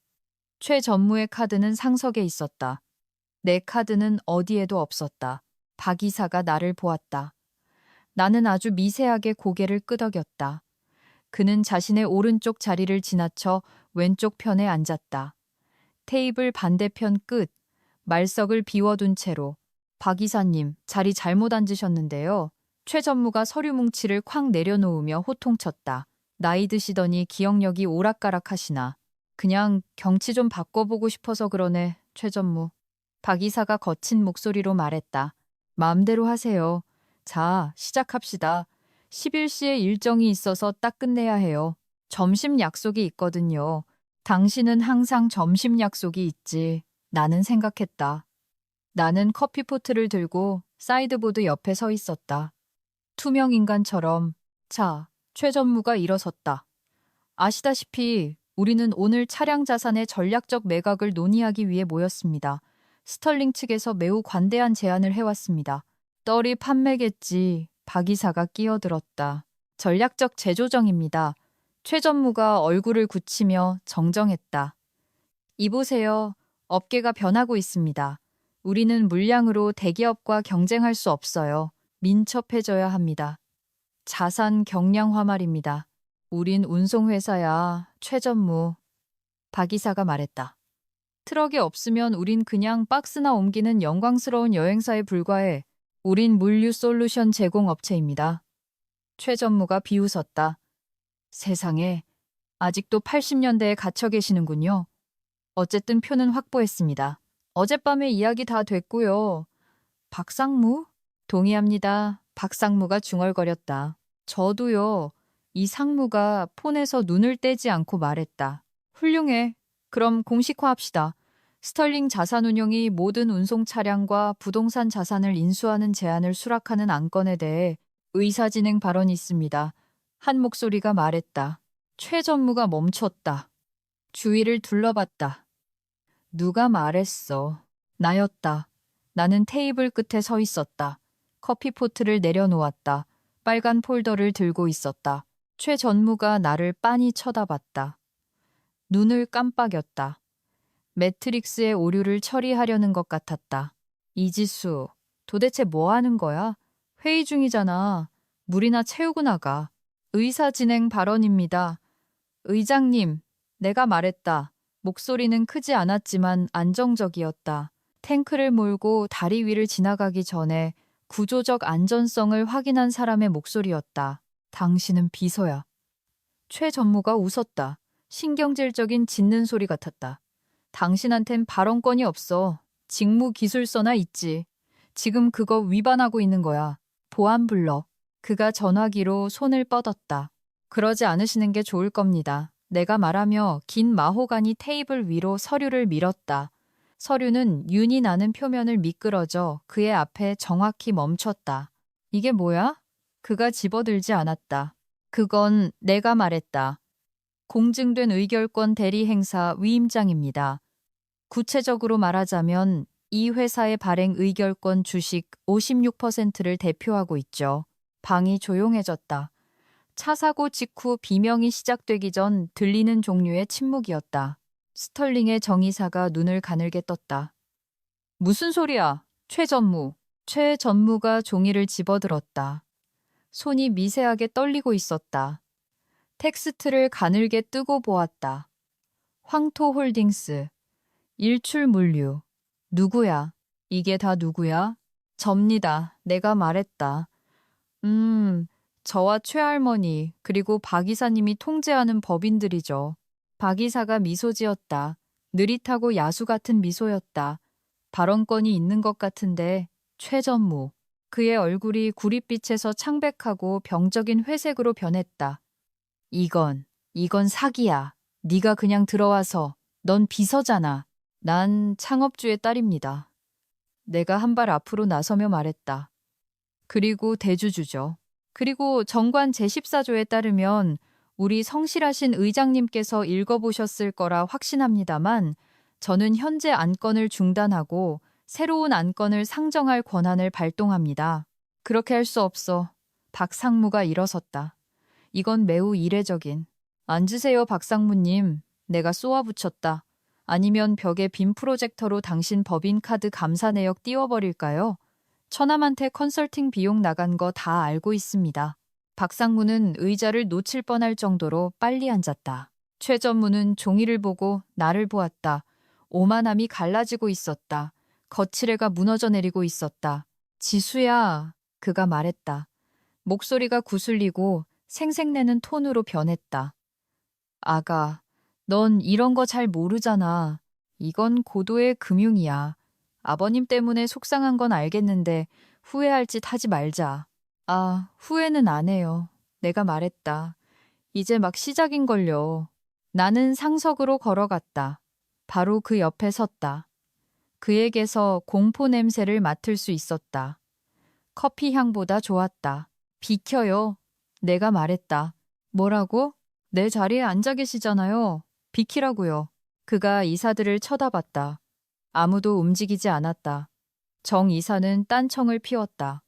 최 전무의 카드는 상석에 있었다. 내 카드는 어디에도 없었다. 박 이사가 나를 보았다. 나는 아주 미세하게 고개를 끄덕였다. 그는 자신의 오른쪽 자리를 지나쳐 왼쪽 편에 앉았다. 테이블 반대편 끝, 말석을 비워둔 채로. 박 이사님, 자리 잘못 앉으셨는데요. 최 전무가 서류 뭉치를 쾅 내려놓으며 호통쳤다. 나이 드시더니 기억력이 오락가락하시나. 그냥 경치 좀 바꿔보고 싶어서 그러네, 최 전무. 박 이사가 거친 목소리로 말했다. 마음대로 하세요. 자, 시작합시다. 11시에 일정이 있어서 딱 끝내야 해요. 점심 약속이 있거든요. 당신은 항상 점심 약속이 있지. 나는 생각했다. 나는 커피포트를 들고 사이드보드 옆에 서 있었다. 투명 인간처럼. 자, 최 전무가 일어섰다. 아시다시피 우리는 오늘 차량 자산의 전략적 매각을 논의하기 위해 모였습니다. 스털링 측에서 매우 관대한 제안을 해왔습니다. 떨이 판매겠지. 박 이사가 끼어들었다. 전략적 재조정입니다. 최 전무가 얼굴을 굳히며 정정했다. 이보세요. 업계가 변하고 있습니다. 우리는 물량으로 대기업과 경쟁할 수 없어요. 민첩해져야 합니다. 자산 경량화 말입니다. 우린 운송회사야, 최 전무. 박 이사가 말했다. 트럭이 없으면 우린 그냥 박스나 옮기는 영광스러운 여행사에 불과해. 우린 물류 솔루션 제공 업체입니다. 최 전무가 비웃었다. 세상에, 아직도 80년대에 갇혀 계시는군요. 어쨌든 표는 확보했습니다. 어젯밤에 이야기 다 됐고요. 박상무? 동의합니다. 박상무가 중얼거렸다. 저도요. 이 상무가 폰에서 눈을 떼지 않고 말했다. 훌륭해. 그럼 공식화합시다. 스털링 자산운용이 모든 운송 차량과 부동산 자산을 인수하는 제안을 수락하는 안건에 대해 의사진행 발언이 있습니다. 한 목소리가 말했다. 최 전무가 멈췄다. 주위를 둘러봤다. 누가 말했어? 나였다. 나는 테이블 끝에 서 있었다. 커피포트를 내려놓았다. 빨간 폴더를 들고 있었다. 최 전무가 나를 빤히 쳐다봤다. 눈을 깜빡였다. 매트릭스의 오류를 처리하려는 것 같았다. 이지수, 도대체 뭐 하는 거야? 회의 중이잖아. 물이나 채우고 나가. 의사 진행 발언입니다. 의장님, 내가 말했다. 목소리는 크지 않았지만 안정적이었다. 탱크를 몰고 다리 위를 지나가기 전에 구조적 안전성을 확인한 사람의 목소리였다. 당신은 비서야. 최 전무가 웃었다. 신경질적인 짖는 소리 같았다. 당신한텐 발언권이 없어. 직무기술서나 있지. 지금 그거 위반하고 있는 거야. 보안 불러. 그가 전화기로 손을 뻗었다. 그러지 않으시는 게 좋을 겁니다. 내가 말하며 긴 마호가니 테이블 위로 서류를 밀었다. 서류는 윤이 나는 표면을 미끄러져 그의 앞에 정확히 멈췄다. 이게 뭐야? 그가 집어들지 않았다. 그건 내가 말했다. 공증된 의결권 대리 행사 위임장입니다. 구체적으로 말하자면 이 회사의 발행 의결권 주식 56%를 대표하고 있죠. 방이 조용해졌다. 차 사고 직후 비명이 시작되기 전 들리는 종류의 침묵이었다. 스털링의 정이사가 눈을 가늘게 떴다. 무슨 소리야? 최 전무가 종이를 집어들었다. 손이 미세하게 떨리고 있었다. 텍스트를 가늘게 뜨고 보았다. 황토홀딩스. 일출물류. 누구야? 이게 다 누구야? 접니다. 내가 말했다. 저와 최할머니 그리고 박 이사님이 통제하는 법인들이죠. 박 이사가 미소 지었다. 느릿하고 야수 같은 미소였다. 발언권이 있는 것 같은데 최전무. 그의 얼굴이 구릿빛에서 창백하고 병적인 회색으로 변했다. 이건 사기야. 네가 그냥 들어와서. 넌 비서잖아. 난 창업주의 딸입니다. 내가 한 발 앞으로 나서며 말했다. 그리고 대주주죠. 그리고 정관 제14조에 따르면 우리 성실하신 의장님께서 읽어보셨을 거라 확신합니다만 저는 현재 안건을 중단하고 새로운 안건을 상정할 권한을 발동합니다. 그렇게 할 수 없어. 박 상무가 일어섰다. 이건 매우 이례적인. 앉으세요, 박 상무님. 내가 쏘아붙였다. 아니면 벽에 빔 프로젝터로 당신 법인카드 감사 내역 띄워버릴까요? 처남한테 컨설팅 비용 나간 거 다 알고 있습니다. 박 상무는 의자를 놓칠 뻔할 정도로 빨리 앉았다. 최 전무는 종이를 보고 나를 보았다. 오만함이 갈라지고 있었다. 거칠애가 무너져 내리고 있었다. 지수야, 그가 말했다. 목소리가 구슬리고 생색내는 톤으로 변했다. 아가, 넌 이런 거 잘 모르잖아. 이건 고도의 금융이야. 아버님 때문에 속상한 건 알겠는데 후회할 짓 하지 말자. 아, 후회는 안 해요. 내가 말했다. 이제 막 시작인걸요. 나는 상석으로 걸어갔다. 바로 그 옆에 섰다. 그에게서 공포 냄새를 맡을 수 있었다. 커피 향보다 좋았다. 비켜요. 내가 말했다. 뭐라고? 내 자리에 앉아 계시잖아요. 비키라고요. 그가 이사들을 쳐다봤다. 아무도 움직이지 않았다. 정 이사는 딴청을 피웠다.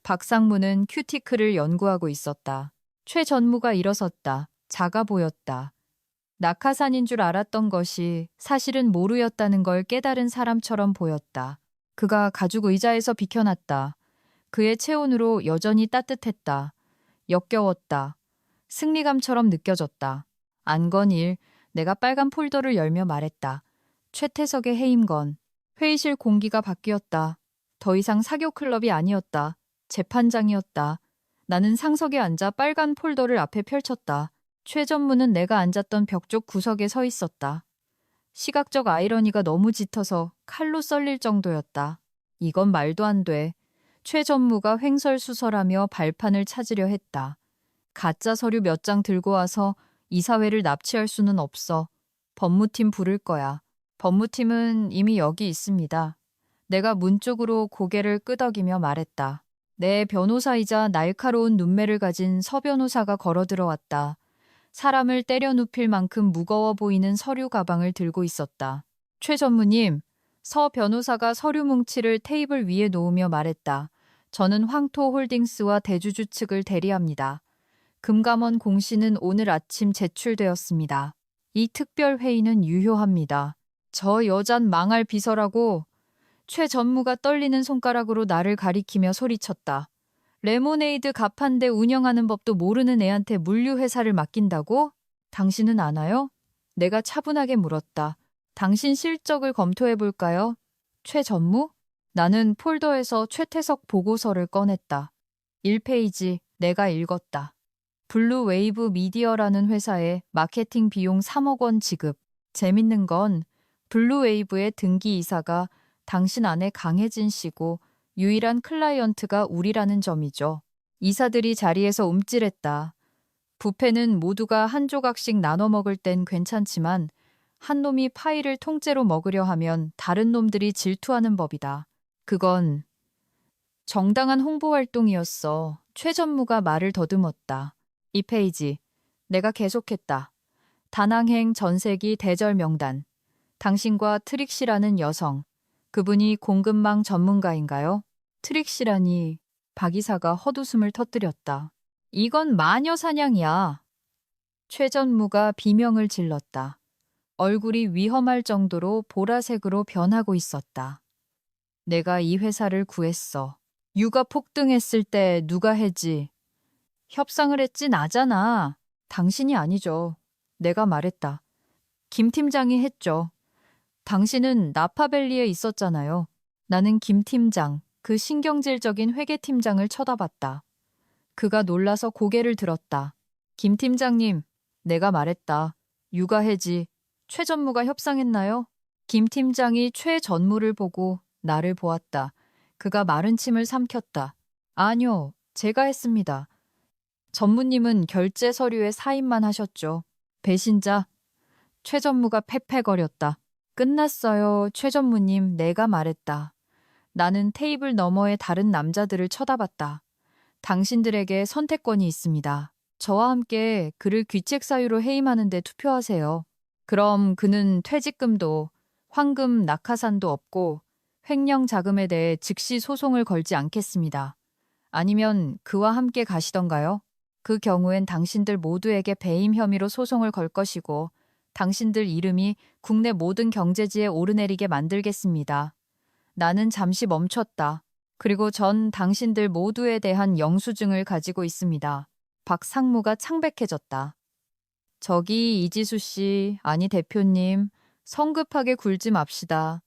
박 상무는 큐티클을 연구하고 있었다. 최 전무가 일어섰다. 작아 보였다. 낙하산인 줄 알았던 것이 사실은 모루였다는 걸 깨달은 사람처럼 보였다. 그가 가죽 의자에서 비켜났다. 그의 체온으로 여전히 따뜻했다. 역겨웠다. 승리감처럼 느껴졌다. 안건일, 내가 빨간 폴더를 열며 말했다. 최태석의 해임건. 회의실 공기가 바뀌었다. 더 이상 사교 클럽이 아니었다. 재판장이었다. 나는 상석에 앉아 빨간 폴더를 앞에 펼쳤다. 최 전무는 내가 앉았던 벽 쪽 구석에 서 있었다. 시각적 아이러니가 너무 짙어서 칼로 썰릴 정도였다. 이건 말도 안 돼. 최 전무가 횡설수설하며 발판을 찾으려 했다. 가짜 서류 몇 장 들고 와서 이사회를 납치할 수는 없어. 법무팀 부를 거야. 법무팀은 이미 여기 있습니다. 내가 문 쪽으로 고개를 끄덕이며 말했다. 내 변호사이자 날카로운 눈매를 가진 서 변호사가 걸어 들어왔다. 사람을 때려 눕힐 만큼 무거워 보이는 서류 가방을 들고 있었다. 최 전무님, 서 변호사가 서류 뭉치를 테이블 위에 놓으며 말했다. 저는 황토홀딩스와 대주주 측을 대리합니다. 금감원 공시는 오늘 아침 제출되었습니다. 이 특별회의는 유효합니다. 저 여잔 망할 비서라고. 최 전무가 떨리는 손가락으로 나를 가리키며 소리쳤다. 레모네이드 가판대 운영하는 법도 모르는 애한테 물류회사를 맡긴다고? 당신은 아나요? 내가 차분하게 물었다. 당신 실적을 검토해볼까요? 최 전무? 나는 폴더에서 최태석 보고서를 꺼냈다. 1페이지 내가 읽었다. 블루웨이브 미디어라는 회사에 마케팅 비용 3억 원 지급. 재밌는 건 블루웨이브의 등기 이사가 당신 아내 강혜진 씨고 유일한 클라이언트가 우리라는 점이죠. 이사들이 자리에서 움찔했다. 뷔페는 모두가 한 조각씩 나눠 먹을 땐 괜찮지만 한 놈이 파이를 통째로 먹으려 하면 다른 놈들이 질투하는 법이다. 그건 정당한 홍보 활동이었어. 최 전무가 말을 더듬었다. 2페이지. 내가 계속했다. 다낭행 전세기 대절 명단. 당신과 트릭 씨라는 여성. 그분이 공급망 전문가인가요? 트릭 씨라니. 박 이사가 헛웃음을 터뜨렸다. 이건 마녀 사냥이야. 최 전무가 비명을 질렀다. 얼굴이 위험할 정도로 보라색으로 변하고 있었다. 내가 이 회사를 구했어. 유가 폭등했을 때 누가 해지? 협상을 했지 나잖아. 당신이 아니죠. 내가 말했다. 김 팀장이 했죠. 당신은 나파밸리에 있었잖아요. 나는 김 팀장, 그 신경질적인 회계팀장을 쳐다봤다. 그가 놀라서 고개를 들었다. 김 팀장님, 내가 말했다. 유가 해지. 최 전무가 협상했나요? 김 팀장이 최 전무를 보고 나를 보았다. 그가 마른 침을 삼켰다. 아니요, 제가 했습니다. 전무님은 결제 서류에 사인만 하셨죠. 배신자. 최 전무가 패패거렸다. 끝났어요, 최 전무님. 내가 말했다. 나는 테이블 너머의 다른 남자들을 쳐다봤다. 당신들에게 선택권이 있습니다. 저와 함께 그를 귀책 사유로 해임하는 데 투표하세요. 그럼 그는 퇴직금도 황금 낙하산도 없고 횡령 자금에 대해 즉시 소송을 걸지 않겠습니다. 아니면 그와 함께 가시던가요? 그 경우엔 당신들 모두에게 배임 혐의로 소송을 걸 것이고 당신들 이름이 국내 모든 경제지에 오르내리게 만들겠습니다. 나는 잠시 멈췄다. 그리고 전 당신들 모두에 대한 영수증을 가지고 있습니다. 박 상무가 창백해졌다. 저기 이지수 씨, 아니 대표님, 성급하게 굴지 맙시다.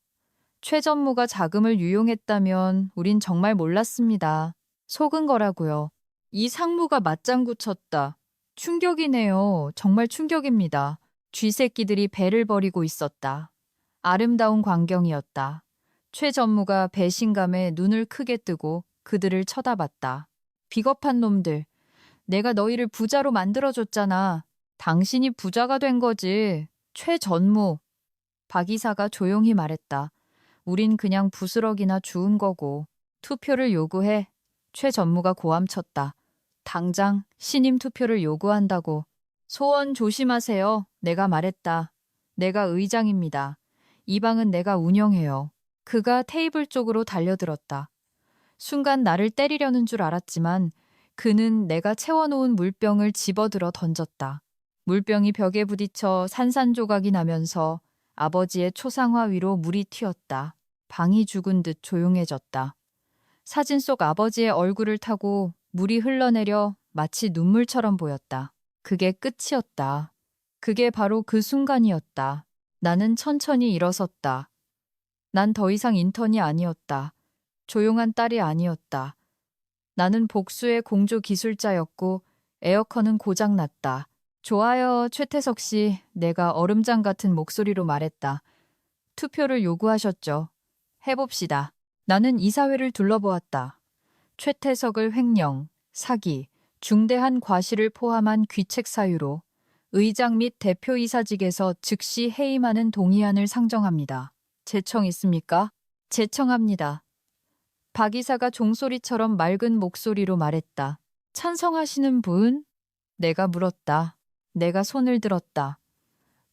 최 전무가 자금을 유용했다면 우린 정말 몰랐습니다. 속은 거라고요. 이 상무가 맞장구 쳤다. 충격이네요. 정말 충격입니다. 쥐새끼들이 배를 버리고 있었다. 아름다운 광경이었다. 최 전무가 배신감에 눈을 크게 뜨고 그들을 쳐다봤다. 비겁한 놈들. 내가 너희를 부자로 만들어줬잖아. 당신이 부자가 된 거지. 최 전무. 박 이사가 조용히 말했다. 우린 그냥 부스럭이나 주운 거고. 투표를 요구해. 최 전무가 고함쳤다. 당장 신임 투표를 요구한다고. 소원 조심하세요. 내가 말했다. 내가 의장입니다. 이 방은 내가 운영해요. 그가 테이블 쪽으로 달려들었다. 순간 나를 때리려는 줄 알았지만 그는 내가 채워놓은 물병을 집어들어 던졌다. 물병이 벽에 부딪혀 산산조각이 나면서 아버지의 초상화 위로 물이 튀었다. 방이 죽은 듯 조용해졌다. 사진 속 아버지의 얼굴을 타고 물이 흘러내려 마치 눈물처럼 보였다. 그게 끝이었다. 그게 바로 그 순간이었다. 나는 천천히 일어섰다. 난 더 이상 인턴이 아니었다. 조용한 딸이 아니었다. 나는 복수의 공조 기술자였고 에어컨은 고장났다. 좋아요, 최태석 씨. 내가 얼음장 같은 목소리로 말했다. 투표를 요구하셨죠. 해봅시다. 나는 이사회를 둘러보았다. 최태석을 횡령, 사기, 중대한 과실을 포함한 귀책 사유로 의장 및 대표이사직에서 즉시 해임하는 동의안을 상정합니다. 제청 있습니까? 제청합니다. 박 이사가 종소리처럼 맑은 목소리로 말했다. 찬성하시는 분? 내가 물었다. 내가 손을 들었다.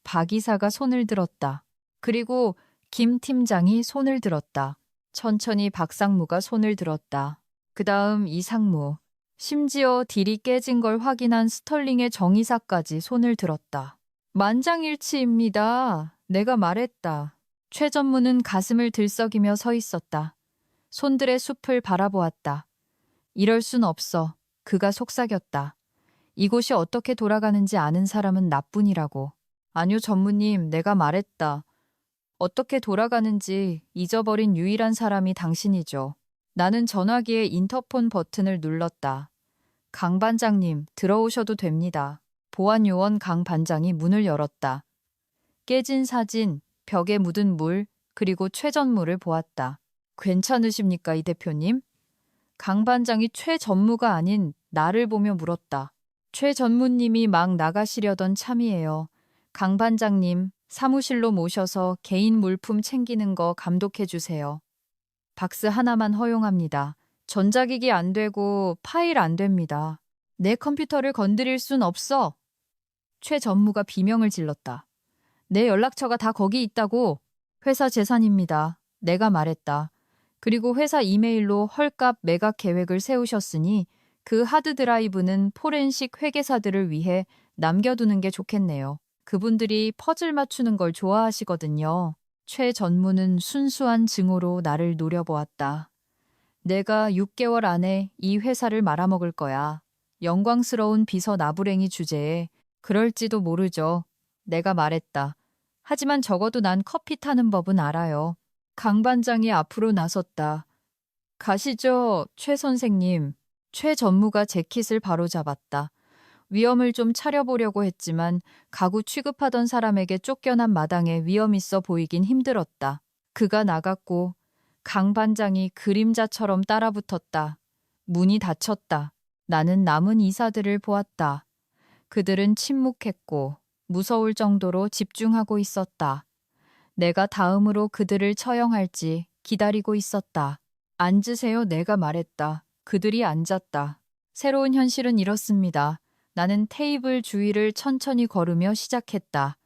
박 이사가 손을 들었다. 그리고 김 팀장이 손을 들었다. 천천히 박 상무가 손을 들었다. 그 다음 이 상무. 심지어 딜이 깨진 걸 확인한 스털링의 정이사까지 손을 들었다. 만장일치입니다. 내가 말했다. 최 전무는 가슴을 들썩이며 서 있었다. 손들의 숲을 바라보았다. 이럴 순 없어. 그가 속삭였다. 이곳이 어떻게 돌아가는지 아는 사람은 나뿐이라고. 아니요, 전무님, 내가 말했다. 어떻게 돌아가는지 잊어버린 유일한 사람이 당신이죠. 나는 전화기에 인터폰 버튼을 눌렀다. 강 반장님, 들어오셔도 됩니다. 보안요원 강 반장이 문을 열었다. 깨진 사진, 벽에 묻은 물, 그리고 최 전무를 보았다. 괜찮으십니까, 이 대표님? 강 반장이 최 전무가 아닌 나를 보며 물었다. 최 전무님이 막 나가시려던 참이에요. 강 반장님, 사무실로 모셔서 개인 물품 챙기는 거 감독해 주세요. 박스 하나만 허용합니다. 전자기기 안 되고 파일 안 됩니다. 내 컴퓨터를 건드릴 순 없어. 최 전무가 비명을 질렀다. 내 연락처가 다 거기 있다고. 회사 재산입니다. 내가 말했다. 그리고 회사 이메일로 헐값 매각 계획을 세우셨으니 그 하드드라이브는 포렌식 회계사들을 위해 남겨두는 게 좋겠네요. 그분들이 퍼즐 맞추는 걸 좋아하시거든요. 최 전무는 순수한 증오로 나를 노려보았다. 내가 6개월 안에 이 회사를 말아먹을 거야. 영광스러운 비서 나부랭이 주제에 그럴지도 모르죠. 내가 말했다. 하지만 적어도 난 커피 타는 법은 알아요. 강 반장이 앞으로 나섰다. 가시죠, 최 선생님. 최 전무가 재킷을 바로잡았다. 위험을 좀 차려보려고 했지만 가구 취급하던 사람에게 쫓겨난 마당에 위험 있어 보이긴 힘들었다. 그가 나갔고 강 반장이 그림자처럼 따라붙었다. 문이 닫혔다. 나는 남은 이사들을 보았다. 그들은 침묵했고 무서울 정도로 집중하고 있었다. 내가 다음으로 그들을 처형할지 기다리고 있었다. 앉으세요, 내가 말했다. 그들이 앉았다. 새로운 현실은 이렇습니다. 나는 테이블 주위를 천천히 걸으며 시작했다.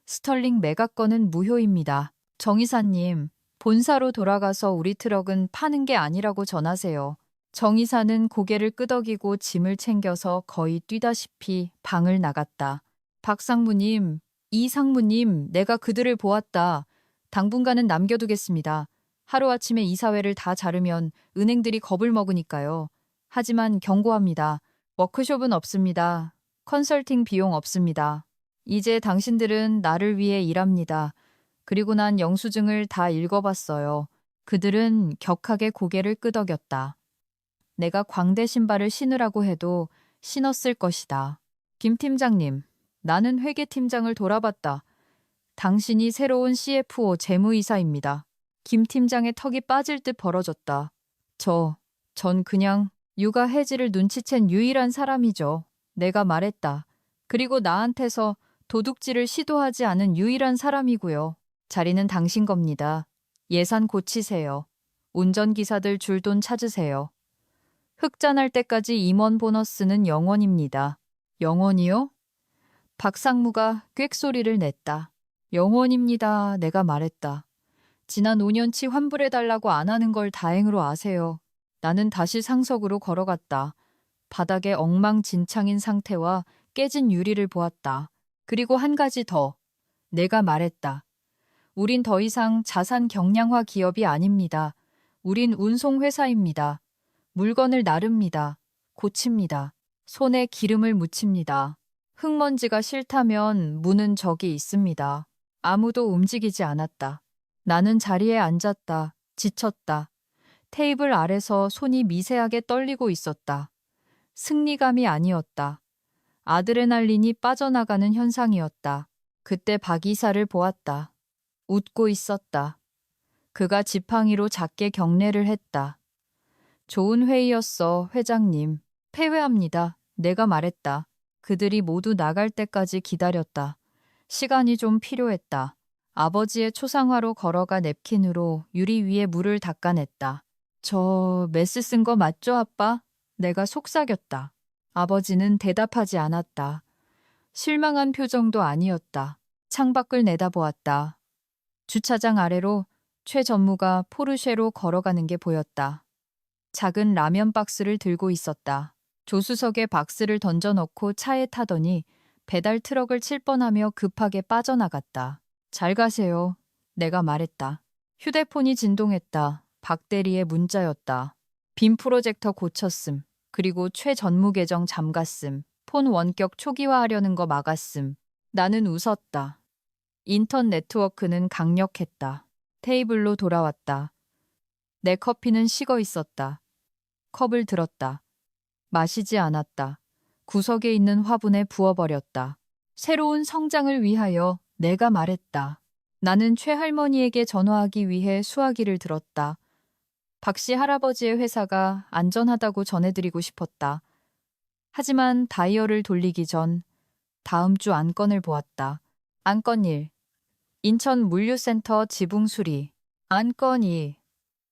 스털링 매각건은 무효입니다. 정 이사님, 본사로 돌아가서 우리 트럭은 파는 게 아니라고 전하세요. 정 이사는 고개를 끄덕이고 짐을 챙겨서 거의 뛰다시피 방을 나갔다. 박 상무님, 이 상무님, 내가 그들을 보았다. 당분간은 남겨두겠습니다. 하루아침에 이사회를 다 자르면 은행들이 겁을 먹으니까요. 하지만 경고합니다. 워크숍은 없습니다. 컨설팅 비용 없습니다. 이제 당신들은 나를 위해 일합니다. 그리고 난 영수증을 다 읽어봤어요. 그들은 격하게 고개를 끄덕였다. 내가 광대 신발을 신으라고 해도 신었을 것이다. 김 팀장님, 나는 회계팀장을 돌아봤다. 당신이 새로운 CFO 재무이사입니다. 김 팀장의 턱이 빠질 듯 벌어졌다. 전 그냥 육아 해지를 눈치챈 유일한 사람이죠. 내가 말했다. 그리고 나한테서 도둑질을 시도하지 않은 유일한 사람이고요. 자리는 당신 겁니다. 예산 고치세요. 운전기사들 줄 돈 찾으세요. 흑자날 때까지 임원 보너스는 영원입니다. 영원이요? 박상무가 꽥소리를 냈다. 영원입니다. 내가 말했다. 지난 5년치 환불해달라고 안 하는 걸 다행으로 아세요. 나는 다시 상석으로 걸어갔다. 바닥에 엉망진창인 상태와 깨진 유리를 보았다. 그리고 한 가지 더. 내가 말했다. 우린 더 이상 자산 경량화 기업이 아닙니다. 우린 운송회사입니다. 물건을 나릅니다. 고칩니다. 손에 기름을 묻힙니다. 흙먼지가 싫다면 문은 저기 있습니다. 아무도 움직이지 않았다. 나는 자리에 앉았다. 지쳤다. 테이블 아래서 손이 미세하게 떨리고 있었다. 승리감이 아니었다. 아드레날린이 빠져나가는 현상이었다. 그때 박 이사를 보았다. 웃고 있었다. 그가 지팡이로 작게 경례를 했다. 좋은 회의였어, 회장님. 폐회합니다. 내가 말했다. 그들이 모두 나갈 때까지 기다렸다. 시간이 좀 필요했다. 아버지의 초상화로 걸어가 냅킨으로 유리 위에 물을 닦아냈다. 저 메스 쓴 거 맞죠, 아빠? 내가 속삭였다. 아버지는 대답하지 않았다. 실망한 표정도 아니었다. 창밖을 내다보았다. 주차장 아래로 최 전무가 포르쉐로 걸어가는 게 보였다. 작은 라면 박스를 들고 있었다. 조수석에 박스를 던져놓고 차에 타더니 배달 트럭을 칠 뻔하며 급하게 빠져나갔다. 잘 가세요. 내가 말했다. 휴대폰이 진동했다. 박 대리의 문자였다. 빔 프로젝터 고쳤음. 그리고 최 전무 계정 잠갔음. 폰 원격 초기화하려는 거 막았음. 나는 웃었다. 인턴 네트워크는 강력했다. 테이블로 돌아왔다. 내 커피는 식어 있었다. 컵을 들었다. 마시지 않았다. 구석에 있는 화분에 부어버렸다. 새로운 성장을 위하여 내가 말했다. 나는 최할머니에게 전화하기 위해 수화기를 들었다. 박씨 할아버지의 회사가 안전하다고 전해드리고 싶었다. 하지만 다이얼을 돌리기 전 다음 주 안건을 보았다. 안건 1. 인천 물류센터 지붕 수리. 안건 2.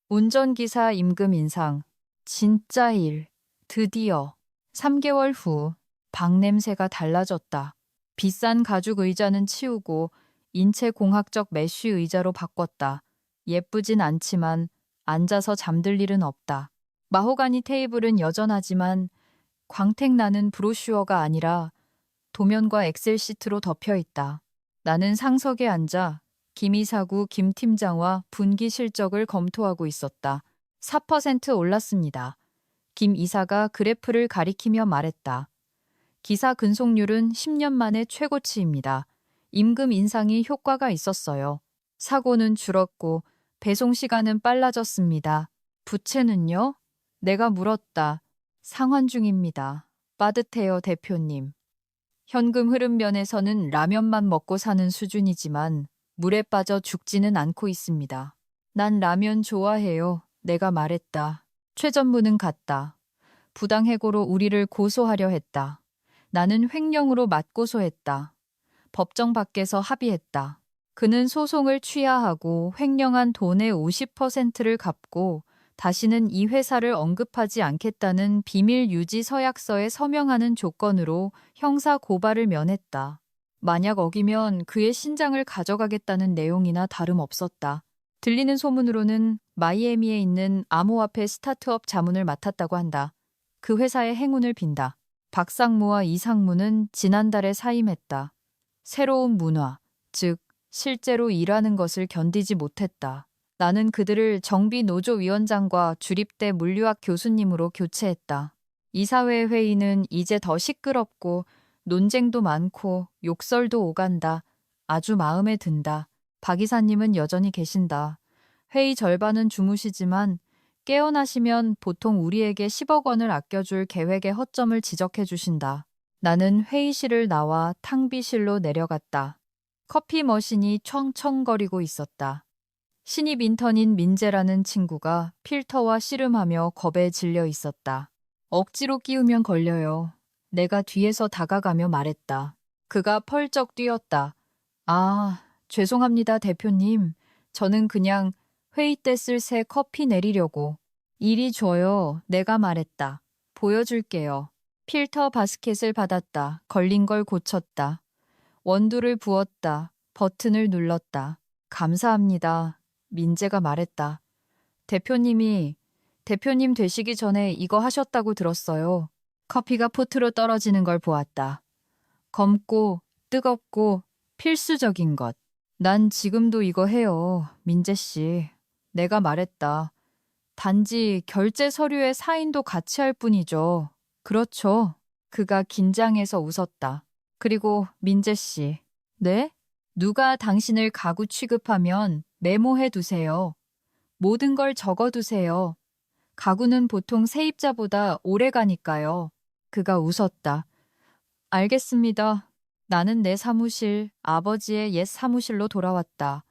운전기사 임금 인상. 진짜 일. 드디어 3개월 후 방 냄새가 달라졌다. 비싼 가죽 의자는 치우고 인체 공학적 메쉬 의자로 바꿨다. 예쁘진 않지만 앉아서 잠들 일은 없다. 마호가니 테이블은 여전하지만 광택 나는 브로슈어가 아니라 도면과 엑셀 시트로 덮여 있다. 나는 상석에 앉아 김 이사구 김 팀장과 분기 실적을 검토하고 있었다. 4% 올랐습니다. 김 이사가 그래프를 가리키며 말했다. 기사 근속률은 10년 만에 최고치입니다. 임금 인상이 효과가 있었어요. 사고는 줄었고 배송 시간은 빨라졌습니다. 부채는요? 내가 물었다. 상환 중입니다. 빠듯해요, 대표님. 현금 흐름 면에서는 라면만 먹고 사는 수준이지만 물에 빠져 죽지는 않고 있습니다. 난 라면 좋아해요. 내가 말했다. 최 전무는 갔다. 부당해고로 우리를 고소하려 했다. 나는 횡령으로 맞고소했다. 법정 밖에서 합의했다. 그는 소송을 취하하고 횡령한 돈의 50%를 갚고 다시는 이 회사를 언급하지 않겠다는 비밀 유지 서약서에 서명하는 조건으로 형사 고발을 면했다. 만약 어기면 그의 신장을 가져가겠다는 내용이나 다름없었다. 들리는 소문으로는 마이애미에 있는 암호화폐 스타트업 자문을 맡았다고 한다. 그 회사의 행운을 빈다. 박상무와 이상무는 지난달에 사임했다. 새로운 문화, 즉 실제로 일하는 것을 견디지 못했다. 나는 그들을 정비노조위원장과 주립대 물리학 교수님으로 교체했다. 이사회 회의는 이제 더 시끄럽고 논쟁도 많고 욕설도 오간다. 아주 마음에 든다. 박 이사님은 여전히 계신다. 회의 절반은 주무시지만 깨어나시면 보통 우리에게 10억 원을 아껴줄 계획의 허점을 지적해 주신다. 나는 회의실을 나와 탕비실로 내려갔다. 커피 머신이 청청거리고 있었다. 신입 인턴인 민재라는 친구가 필터와 씨름하며 겁에 질려 있었다. 억지로 끼우면 걸려요. 내가 뒤에서 다가가며 말했다. 그가 펄쩍 뛰었다. 아, 죄송합니다, 대표님. 저는 그냥 회의 때 쓸 새 커피 내리려고. 이리 줘요. 내가 말했다. 보여줄게요. 필터 바스켓을 받았다. 걸린 걸 고쳤다. 원두를 부었다. 버튼을 눌렀다. 감사합니다. 민재가 말했다. 대표님 되시기 전에 이거 하셨다고 들었어요. 커피가 포트로 떨어지는 걸 보았다. 검고 뜨겁고 필수적인 것. 난 지금도 이거 해요, 민재 씨. 내가 말했다. 단지 결제 서류에 사인도 같이 할 뿐이죠. 그렇죠. 그가 긴장해서 웃었다. 그리고 민재 씨. 네? 누가 당신을 가구 취급하면 메모해 두세요. 모든 걸 적어 두세요. 가구는 보통 세입자보다 오래 가니까요. 그가 웃었다. 알겠습니다. 나는 내 사무실, 아버지의 옛 사무실로 돌아왔다.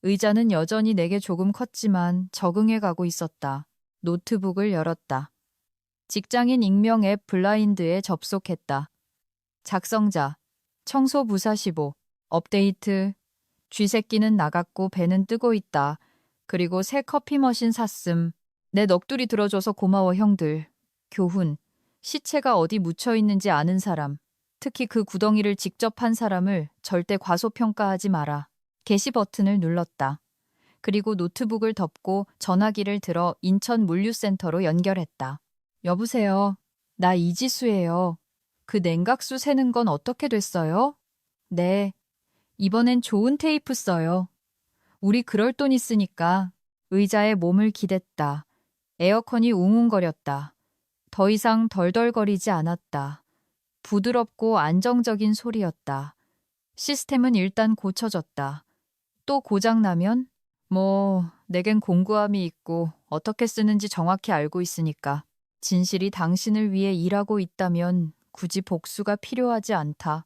의자는 여전히 내게 조금 컸지만 적응해 가고 있었다. 노트북을 열었다. 직장인 익명 앱 블라인드에 접속했다. 작성자, 청소부사15, 업데이트, 쥐새끼는 나갔고 배는 뜨고 있다. 그리고 새 커피 머신 샀음. 내 넋두리 들어줘서 고마워 형들. 교훈, 시체가 어디 묻혀 있는지 아는 사람, 특히 그 구덩이를 직접 한 사람을 절대 과소평가하지 마라. 게시 버튼을 눌렀다. 그리고 노트북을 덮고 전화기를 들어 인천 물류센터로 연결했다. 여보세요. 나 이지수예요. 그 냉각수 새는 건 어떻게 됐어요? 네. 이번엔 좋은 테이프 써요. 우리 그럴 돈 있으니까. 의자에 몸을 기댔다. 에어컨이 웅웅거렸다. 더 이상 덜덜거리지 않았다. 부드럽고 안정적인 소리였다. 시스템은 일단 고쳐졌다. 또 고장나면? 내겐 공구함이 있고 어떻게 쓰는지 정확히 알고 있으니까. 진실이 당신을 위해 일하고 있다면 굳이 복수가 필요하지 않다.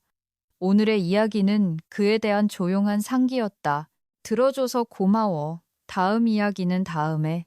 오늘의 이야기는 그에 대한 조용한 상기였다. 들어줘서 고마워. 다음 이야기는 다음에.